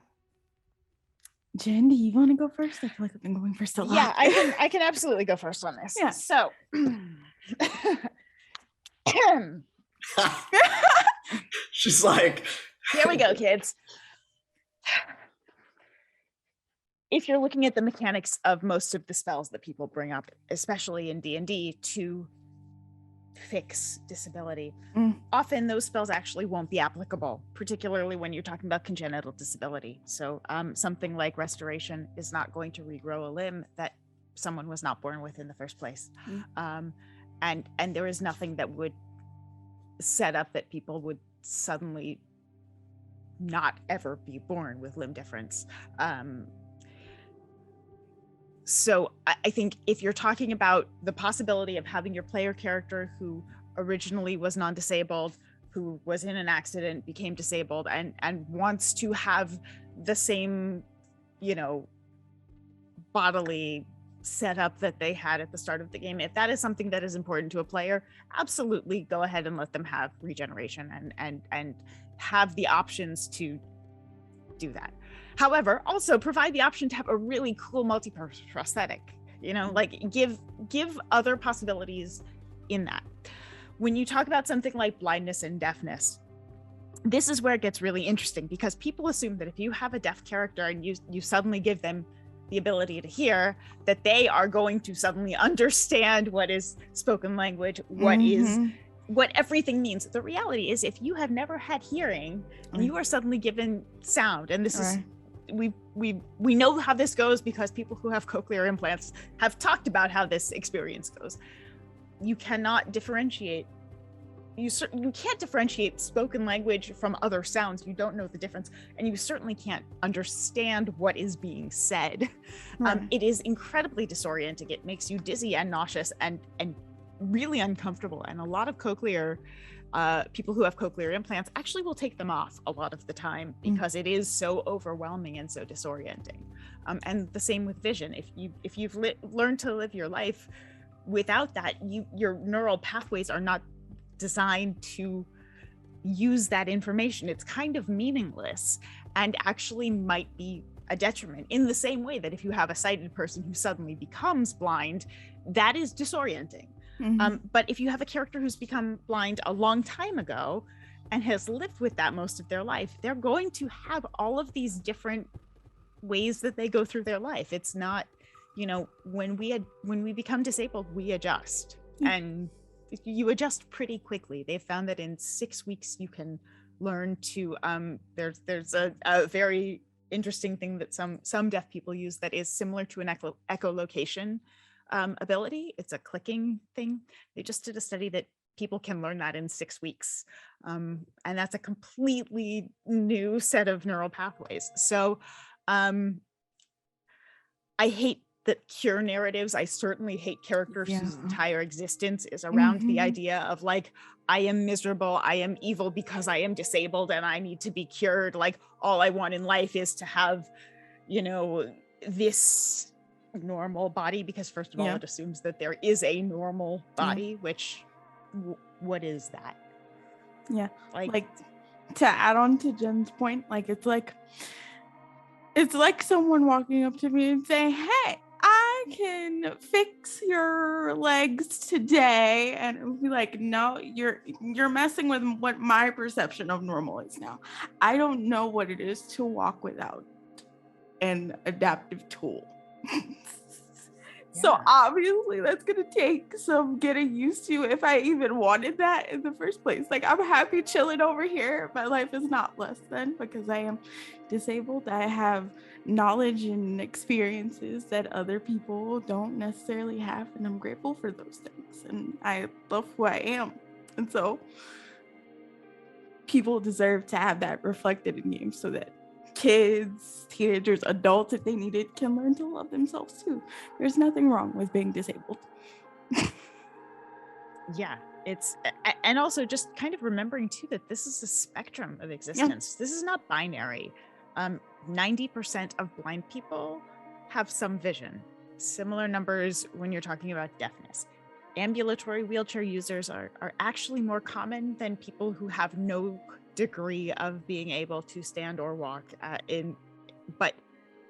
Jen, do you want to go first? I feel like I've been going first a lot. Yeah, I can absolutely go first on this. Yeah. So She's like, here we go, kids. If you're looking at the mechanics of most of the spells that people bring up, especially in D&D, to fix disability, often those spells actually won't be applicable, particularly when you're talking about congenital disability. So something like restoration is not going to regrow a limb that someone was not born with in the first place. And there is nothing that would set up that people would suddenly not ever be born with limb difference. So I think if you're talking about the possibility of having your player character who originally was non-disabled, who was in an accident, became disabled, and wants to have the same, you know, bodily setup that they had at the start of the game, if that is something that is important to a player, absolutely go ahead and let them have regeneration and have the options to do that. However, also provide the option to have a really cool multi-purpose prosthetic, you know, like give other possibilities in that. When you talk about something like blindness and deafness, this is where it gets really interesting, because people assume that if you have a deaf character and you suddenly give them the ability to hear, that they are going to suddenly understand what is spoken language, what everything means. The reality is, if you have never had hearing and you are suddenly given sound, and this is we know how this goes because people who have cochlear implants have talked about how this experience goes. You cannot differentiate. You can't differentiate spoken language from other sounds. You don't know the difference, and you certainly can't understand what is being said. It is incredibly disorienting. It makes you dizzy and nauseous and really uncomfortable. And a lot of cochlear people who have cochlear implants actually will take them off a lot of the time because it is so overwhelming and so disorienting. And the same with vision. If you've learned to live your life without that, your neural pathways are not designed to use that information. It's kind of meaningless and actually might be a detriment, in the same way that if you have a sighted person who suddenly becomes blind, that is disorienting. But if you have a character who's become blind a long time ago and has lived with that most of their life, they're going to have all of these different ways that they go through their life. It's not, you know, when we become disabled, we adjust, and you adjust pretty quickly. They've found that in 6 weeks you can learn to there's a very interesting thing that some deaf people use that is similar to an echolocation ability. It's a clicking thing. They just did a study that people can learn that in 6 weeks, and that's a completely new set of neural pathways. So I hate the cure narratives. I certainly hate characters whose entire existence is around the idea of, like, I am miserable, I am evil because I am disabled and I need to be cured. Like, all I want in life is to have, you know, this normal body, because first of all, it assumes that there is a normal body, which what is that? Like to add on to Jen's point, like it's like someone walking up to me and saying, hey, I can fix your legs today, and it would be like, no, you're messing with what my perception of normal is now. I don't know what it is to walk without an adaptive tool. So Yeah. obviously that's going to take some getting used to if I even wanted that in the first place. Like, I'm happy chilling over here. My life is not less than because I am disabled. I have knowledge and experiences that other people don't necessarily have. And I'm grateful for those things. And I love who I am. And so people deserve to have that reflected in games so that kids, teenagers, adults, if they need it, can learn to love themselves too. There's nothing wrong with being disabled. Yeah, it's and also just kind of remembering too that this is a spectrum of existence. This is not binary. 90% of blind people have some vision. Similar numbers when you're talking about deafness. Ambulatory wheelchair users are actually more common than people who have no degree of being able to stand or walk but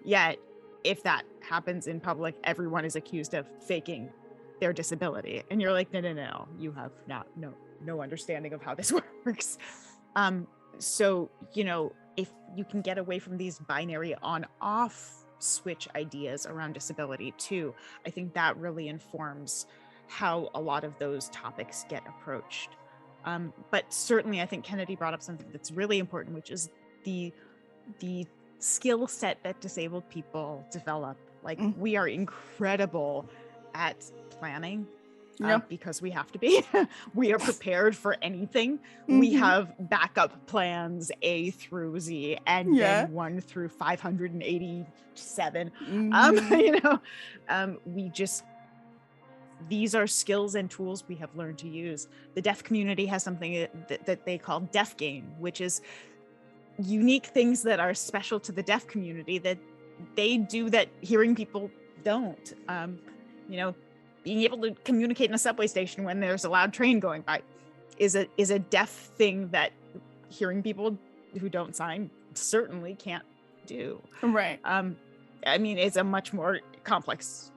yet if that happens in public, everyone is accused of faking their disability, and you're like, no, you have no understanding of how this works. So if you can get away from these binary on-off switch ideas around disability too, I think that really informs how a lot of those topics get approached. But certainly I think Kennedy brought up something that's really important, which is the skill set that disabled people develop. Like, we are incredible at planning because we have to be. We are prepared for anything. We have backup plans A through Z and then 1 through 587. These are skills and tools we have learned to use. The deaf community has something that they call deaf gain, which is unique things that are special to the deaf community that they do that hearing people don't. Being able to communicate in a subway station when there's a loud train going by is a deaf thing that hearing people who don't sign certainly can't do. Right. It's a much more complex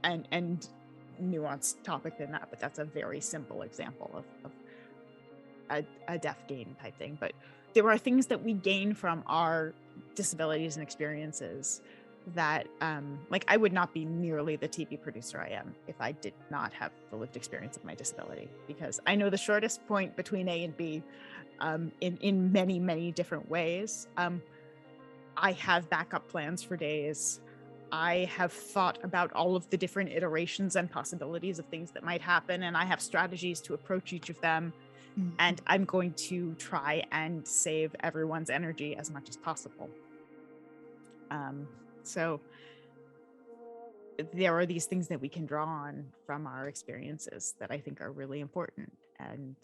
and nuanced topic than that, but that's a very simple example of a deaf gain type thing. But there are things that we gain from our disabilities and experiences that I would not be nearly the TV producer I am if I did not have the lived experience of my disability, because I know the shortest point between A and B in many, many different ways. I have backup plans for days. I have thought about all of the different iterations and possibilities of things that might happen, and I have strategies to approach each of them. And I'm going to try and save everyone's energy as much as possible. So there are these things that we can draw on from our experiences that I think are really important. And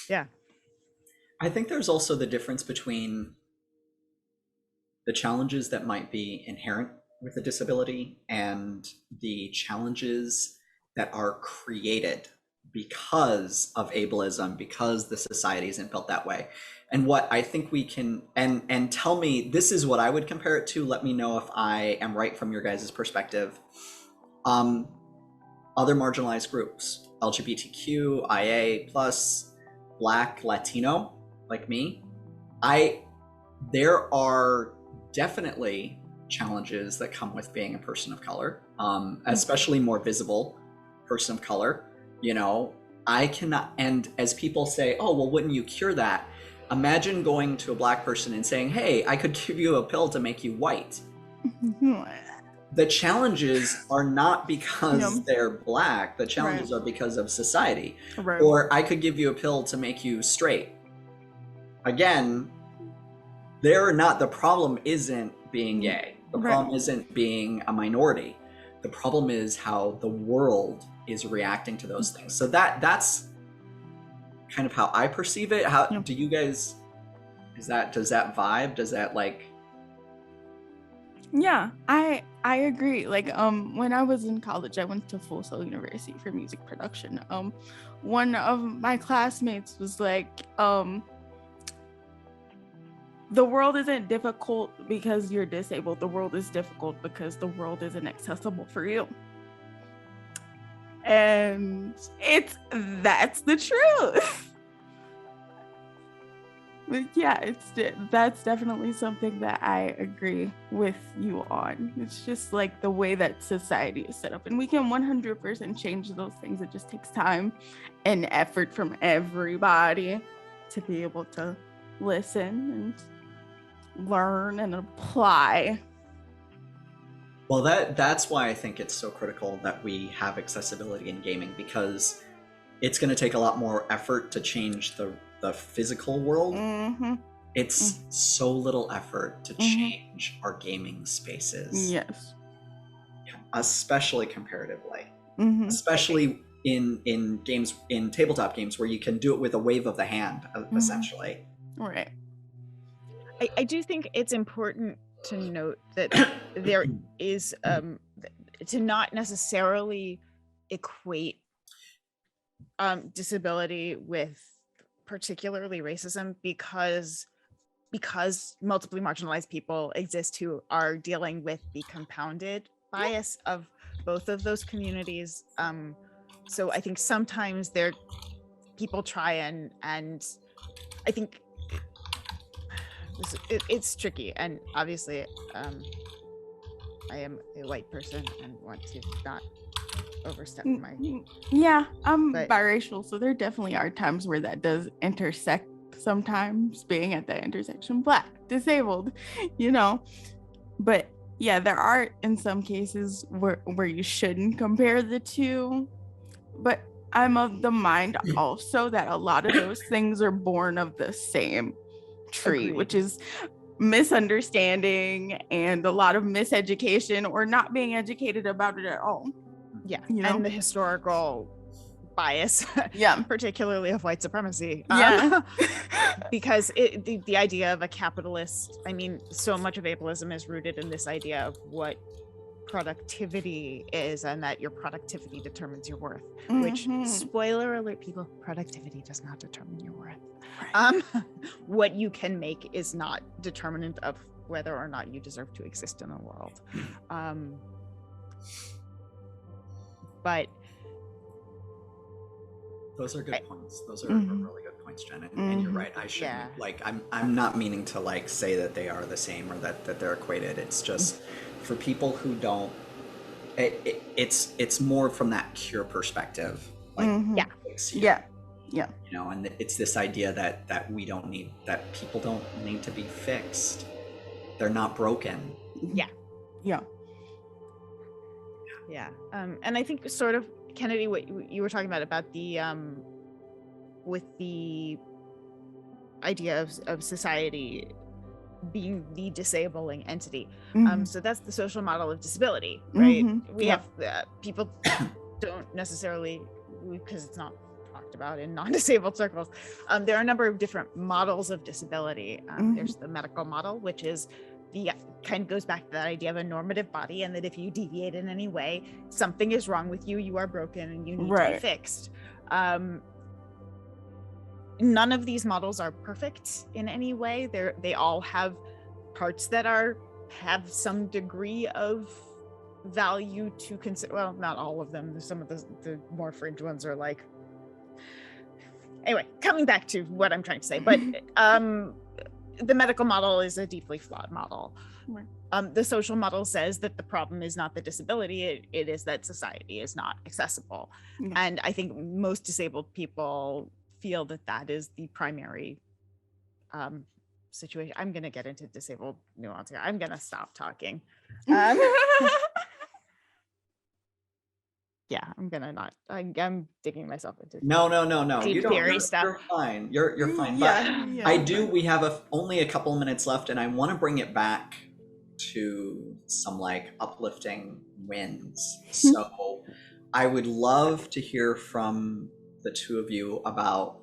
yeah. I think there's also the difference between the challenges that might be inherent with a disability and the challenges that are created because of ableism, because the society isn't built that way. And what I think we can, and tell me, this is what I would compare it to. Let me know if I am right from your guys' perspective. Other marginalized groups, LGBTQ, IA+, Black, Latino, like me. There are definitely challenges that come with being a person of color, especially more visible person of color. I cannot, and as people say, oh, well, wouldn't you cure that? Imagine going to a Black person and saying, hey, I could give you a pill to make you white. The challenges are not because they're Black. The challenges are because of society. Right. Or I could give you a pill to make you straight. Again, the problem isn't being gay. The problem isn't being a minority. The problem is how the world is reacting to those things. So that's kind of how I perceive it. How do you guys, does that vibe? Does that Yeah, I agree. When I was in college, I went to Full Sail University for music production. One of my classmates was like, the world isn't difficult because you're disabled. The world is difficult because the world isn't accessible for you. And that's the truth. But yeah, that's definitely something that I agree with you on. It's just like the way that society is set up, and we can 100% change those things. It just takes time and effort from everybody to be able to listen and learn and apply. Well, that's why I think it's so critical that we have accessibility in gaming, because it's going to take a lot more effort to change the physical world. It's so little effort to change our gaming spaces. Yes. Especially comparatively. Especially in games, in tabletop games, where you can do it with a wave of the hand, essentially. Right. I do think it's important to note that there is to not necessarily equate disability with particularly racism, because multiply marginalized people exist who are dealing with the compounded bias of both of those communities. So I think sometimes people try and I think it's tricky, and obviously I am a white person and want to not overstep my... Yeah, I'm biracial, so there definitely are times where that does intersect sometimes, being at that intersection, Black, disabled, but yeah, there are in some cases where you shouldn't compare the two, but I'm of the mind also that a lot of those things are born of the same tree. Agreed. Which is misunderstanding and a lot of miseducation or not being educated about it at all. Yeah, and the historical bias, particularly of white supremacy. Because the idea of a capitalist, I mean, so much of ableism is rooted in this idea of what productivity is, and that your productivity determines your worth, which, spoiler alert, people, productivity does not determine your worth. Right. What you can make is not determinant of whether or not you deserve to exist in the world. But those are good points. Those are really good points, Jen. And you're right. I shouldn't I'm not meaning to say that they are the same or that they're equated. It's just for people who don't. It's more from that cure perspective. And it's this idea that we don't need, that people don't need to be fixed. They're not broken. And I think sort of, Kennedy, what you were talking about the with the idea of society being the disabling entity. So that's the social model of disability, right? We have people don't necessarily, because it's not talked about in non-disabled circles. There are a number of different models of disability. There's the medical model, which is kind of goes back to that idea of a normative body, and that if you deviate in any way, something is wrong with you, you are broken, and you need to be fixed. None of these models are perfect in any way. They all have parts that have some degree of value to consider. Well, not all of them. Some of the more fringe ones are like... Anyway, coming back to what I'm trying to say, but the medical model is a deeply flawed model. The social model says that the problem is not the disability, it is that society is not accessible. And I think most disabled people feel that is the primary situation. I'm going to get into disabled nuance here. I'm going to stop talking. I'm gonna not. I'm digging myself into no. Deep theory stuff. You're fine. You're fine. But I do. We have only a couple minutes left, and I want to bring it back to some uplifting wins. So I would love to hear from the two of you about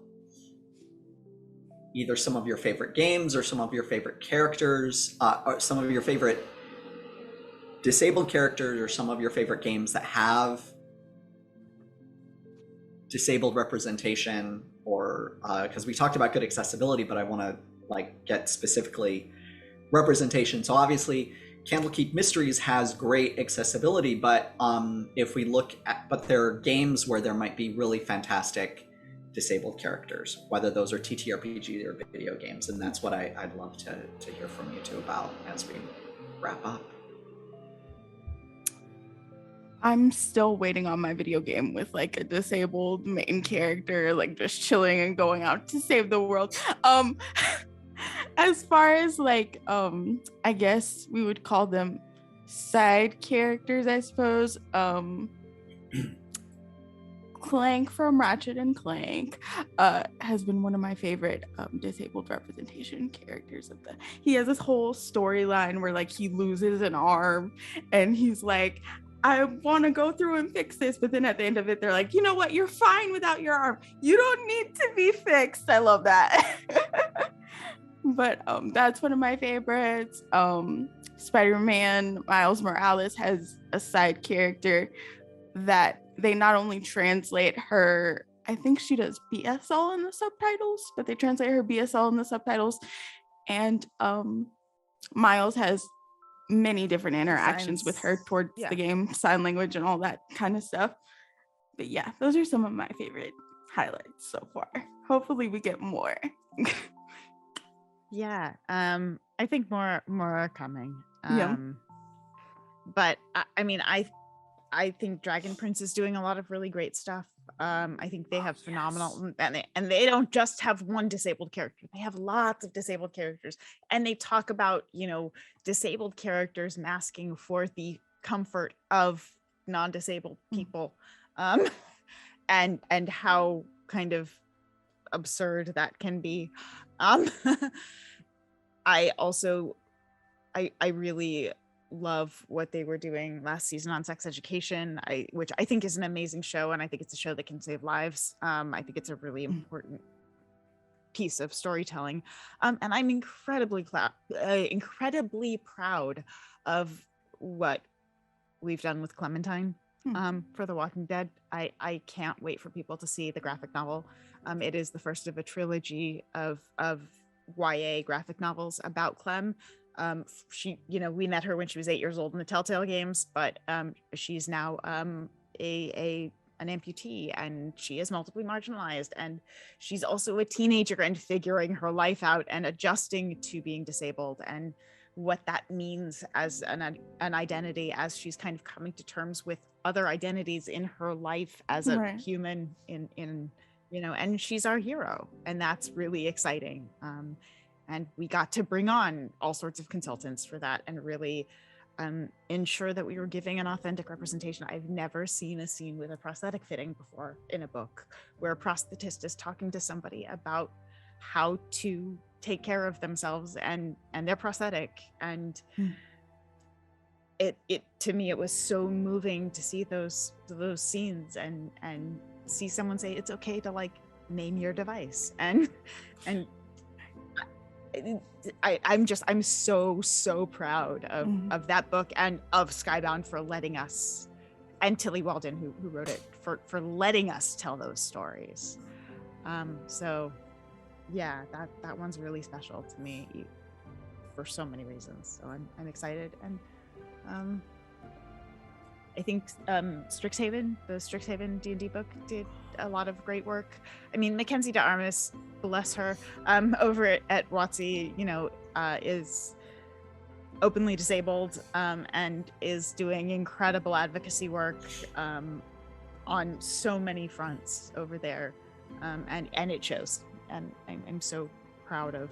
either some of your favorite games or some of your favorite characters, or some of your favorite disabled characters, or some of your favorite games that have disabled representation, or because we talked about good accessibility, but I want to get specifically representation. So obviously Candlekeep Mysteries has great accessibility, but if we look at, but there are games where there might be really fantastic disabled characters, whether those are TTRPG or video games. And that's what I'd love to hear from you two about as we wrap up. I'm still waiting on my video game with like a disabled main character, like just chilling and going out to save the world. As far as like, I guess we would call them side characters, I suppose. Clank from Ratchet and Clank has been one of my favorite disabled representation characters of the. He has this whole storyline where like he loses an arm and he's like, I want to go through and fix this, but then at the end of it they're like, you know what, you're fine without your arm, you don't need to be fixed. I love that. But that's one of my favorites. Spider-Man Miles Morales has a side character that they not only translate her, I think she does BSL in the subtitles, but they translate her BSL in the subtitles. And Miles has many different interactions with her towards the game, sign language and all that kind of stuff. But yeah, those are some of my favorite highlights so far. Hopefully we get more. Yeah, I think more are coming. But I mean, I think Dragon Prince is doing a lot of really great stuff. I think they have phenomenal, and they don't just have one disabled character. They have lots of disabled characters, and they talk about, you know, disabled characters masking for the comfort of non-disabled people, and how kind of absurd that can be. I really love what they were doing last season on sex education, which I think is an amazing show, and I think it's a show that can save lives. I think it's a really important piece of storytelling, and I'm incredibly proud of what we've done with Clementine for The Walking Dead. I can't wait for people to see the graphic novel. It is the first of a trilogy of YA graphic novels about Clem. She, you know, we met her when she was 8 years old in the Telltale games, but she's now an amputee, and she is multiply marginalized, and she's also a teenager and figuring her life out and adjusting to being disabled, and what that means as an identity, as she's kind of coming to terms with other identities in her life as a human in you know, and she's our hero, and that's really exciting. And we got to bring on all sorts of consultants for that and really ensure that we were giving an authentic representation. I've never seen a scene with a prosthetic fitting before in a book, where a prosthetist is talking to somebody about how to take care of themselves and their prosthetic. And it to me, it was so moving to see those scenes and see someone say it's okay to like name your device, and I'm so proud of that book and of Skybound for letting us, and Tilly Walden who wrote it, for letting us tell those stories. So yeah, that one's really special to me for so many reasons. So I'm excited, and I think Strixhaven, the Strixhaven D&D book, did a lot of great work. I mean, Mackenzie de Armas, bless her, over at WotC, you know, is openly disabled and is doing incredible advocacy work on so many fronts over there, and it shows. And I'm so proud of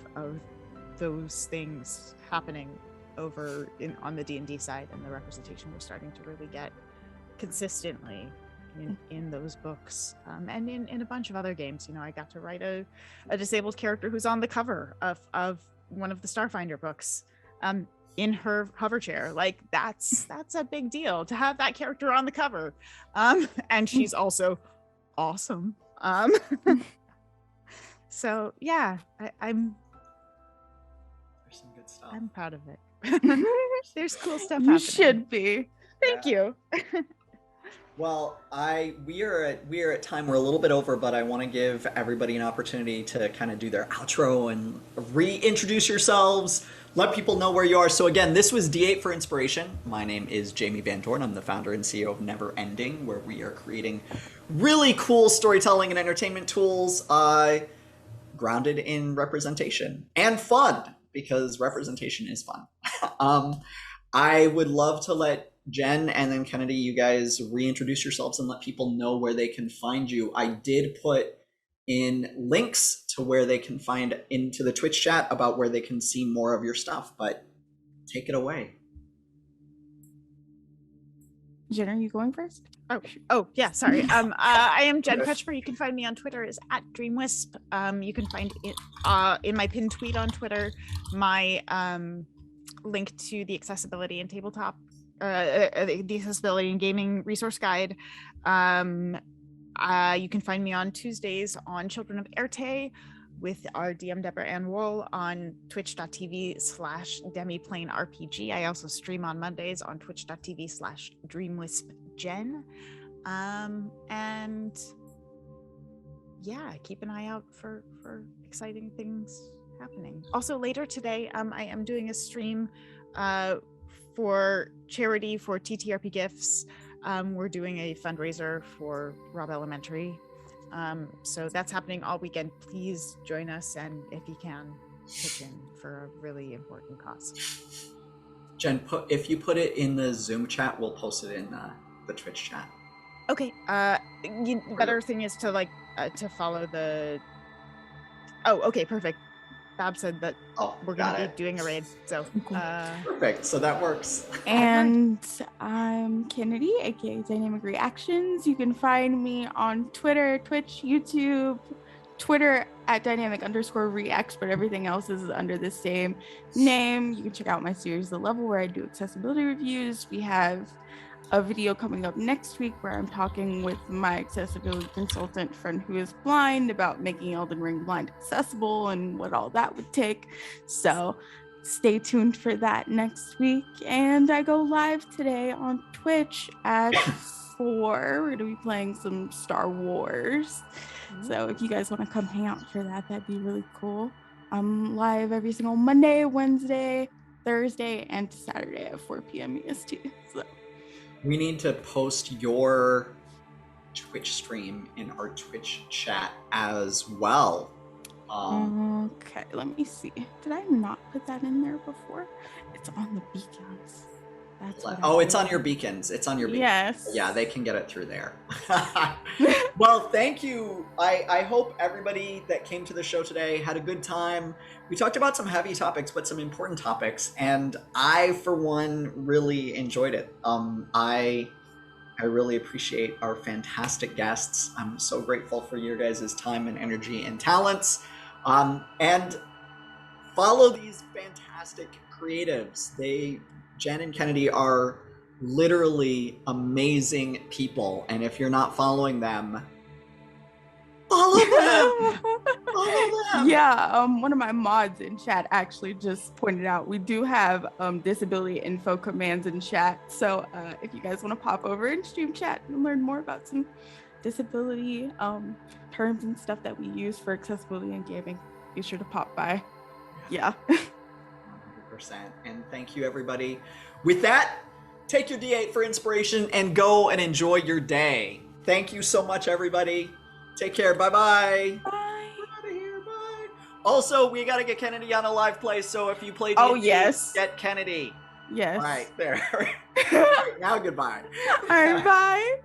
those things happening over on the D&D side, and the representation we're starting to really get consistently in those books, and in a bunch of other games. You know, I got to write a disabled character who's on the cover of one of the Starfinder books, in her hover chair. Like that's a big deal to have that character on the cover, and she's also awesome. So yeah, I'm there's some good stuff. I'm proud of it. There's cool stuff happening. You should be. Thank you. Well, we are at time. We're a little bit over, but I want to give everybody an opportunity to kind of do their outro and reintroduce yourselves, let people know where you are. So again, this was D8 for Inspiration. My name is Jamie Van Dorn. I'm the founder and CEO of Never Ending, where we are creating really cool storytelling and entertainment tools grounded in representation and fun, because representation is fun. I would love to let Jen and then Kennedy, you guys reintroduce yourselves and let people know where they can find you. I did put in links to where they can find into the Twitch chat about where they can see more of your stuff, but take it away. Jen, are you going first? Oh yeah, sorry. I am Jen Kretchmer. You can find me on Twitter is @DreamWisp. You can find it in my pinned tweet on Twitter my link to the accessibility and tabletop, the accessibility and gaming resource guide. You can find me on Tuesdays on Children of Erte with our DM Deborah Ann Wool on twitch.tv/demiplanerpg. I also stream on Mondays on twitch.tv/dreamwispjen. And yeah, keep an eye out for exciting things happening. Also later today, I am doing a stream for charity for TTRP Gifts. We're doing a fundraiser for Robb Elementary. So that's happening all weekend. Please join us, and if you can, pitch in for a really important cause. Jen, if you put it in the Zoom chat, we'll post it in the Twitch chat. Okay. Better thing is to to follow the. Oh, okay, perfect. Bob said that we're going to be doing a raid, so perfect. So that works. And I'm Kennedy, aka Dynamic Reactions. You can find me on Twitter, Twitch, YouTube, Twitter @dynamic_reacts, but everything else is under the same name. You can check out my series The Level, where I do accessibility reviews. We have a video coming up next week where I'm talking with my accessibility consultant friend who is blind about making Elden Ring blind accessible and what all that would take. So stay tuned for that next week. And I go live today on Twitch at 4. We're gonna be playing some Star Wars. So if you guys want to come hang out for that, that'd be really cool. I'm live every single Monday, Wednesday, Thursday, and Saturday at 4 p.m. EST. So we need to post your Twitch stream in our Twitch chat as well. Okay, let me see. Did I not put that in there before? It's on the beacons. That's it's on your beacons. It's on your beacons. Yes. Yeah, they can get it through there. Well, thank you. I hope everybody that came to the show today had a good time. We talked about some heavy topics, but some important topics, and I, for one, really enjoyed it. I really appreciate our fantastic guests. I'm so grateful for your guys' time and energy and talents. And follow these fantastic creatives. Jen and Kennedy are literally amazing people, and if you're not following them, follow them. Follow them. Yeah, one of my mods in chat actually just pointed out we do have disability info commands in chat. So if you guys want to pop over and stream chat and learn more about some disability terms and stuff that we use for accessibility and gaming, be sure to pop by. Yeah. 100%. And thank you, everybody. With that, take your D8 for inspiration and go and enjoy your day. Thank you so much, everybody. Take care. Bye-bye. Bye. We're out of here. Bye. Also, we got to get Kennedy on a live play, so if you play D8, yes. get Kennedy. Yes. All right, there. All right, now goodbye. All right, bye.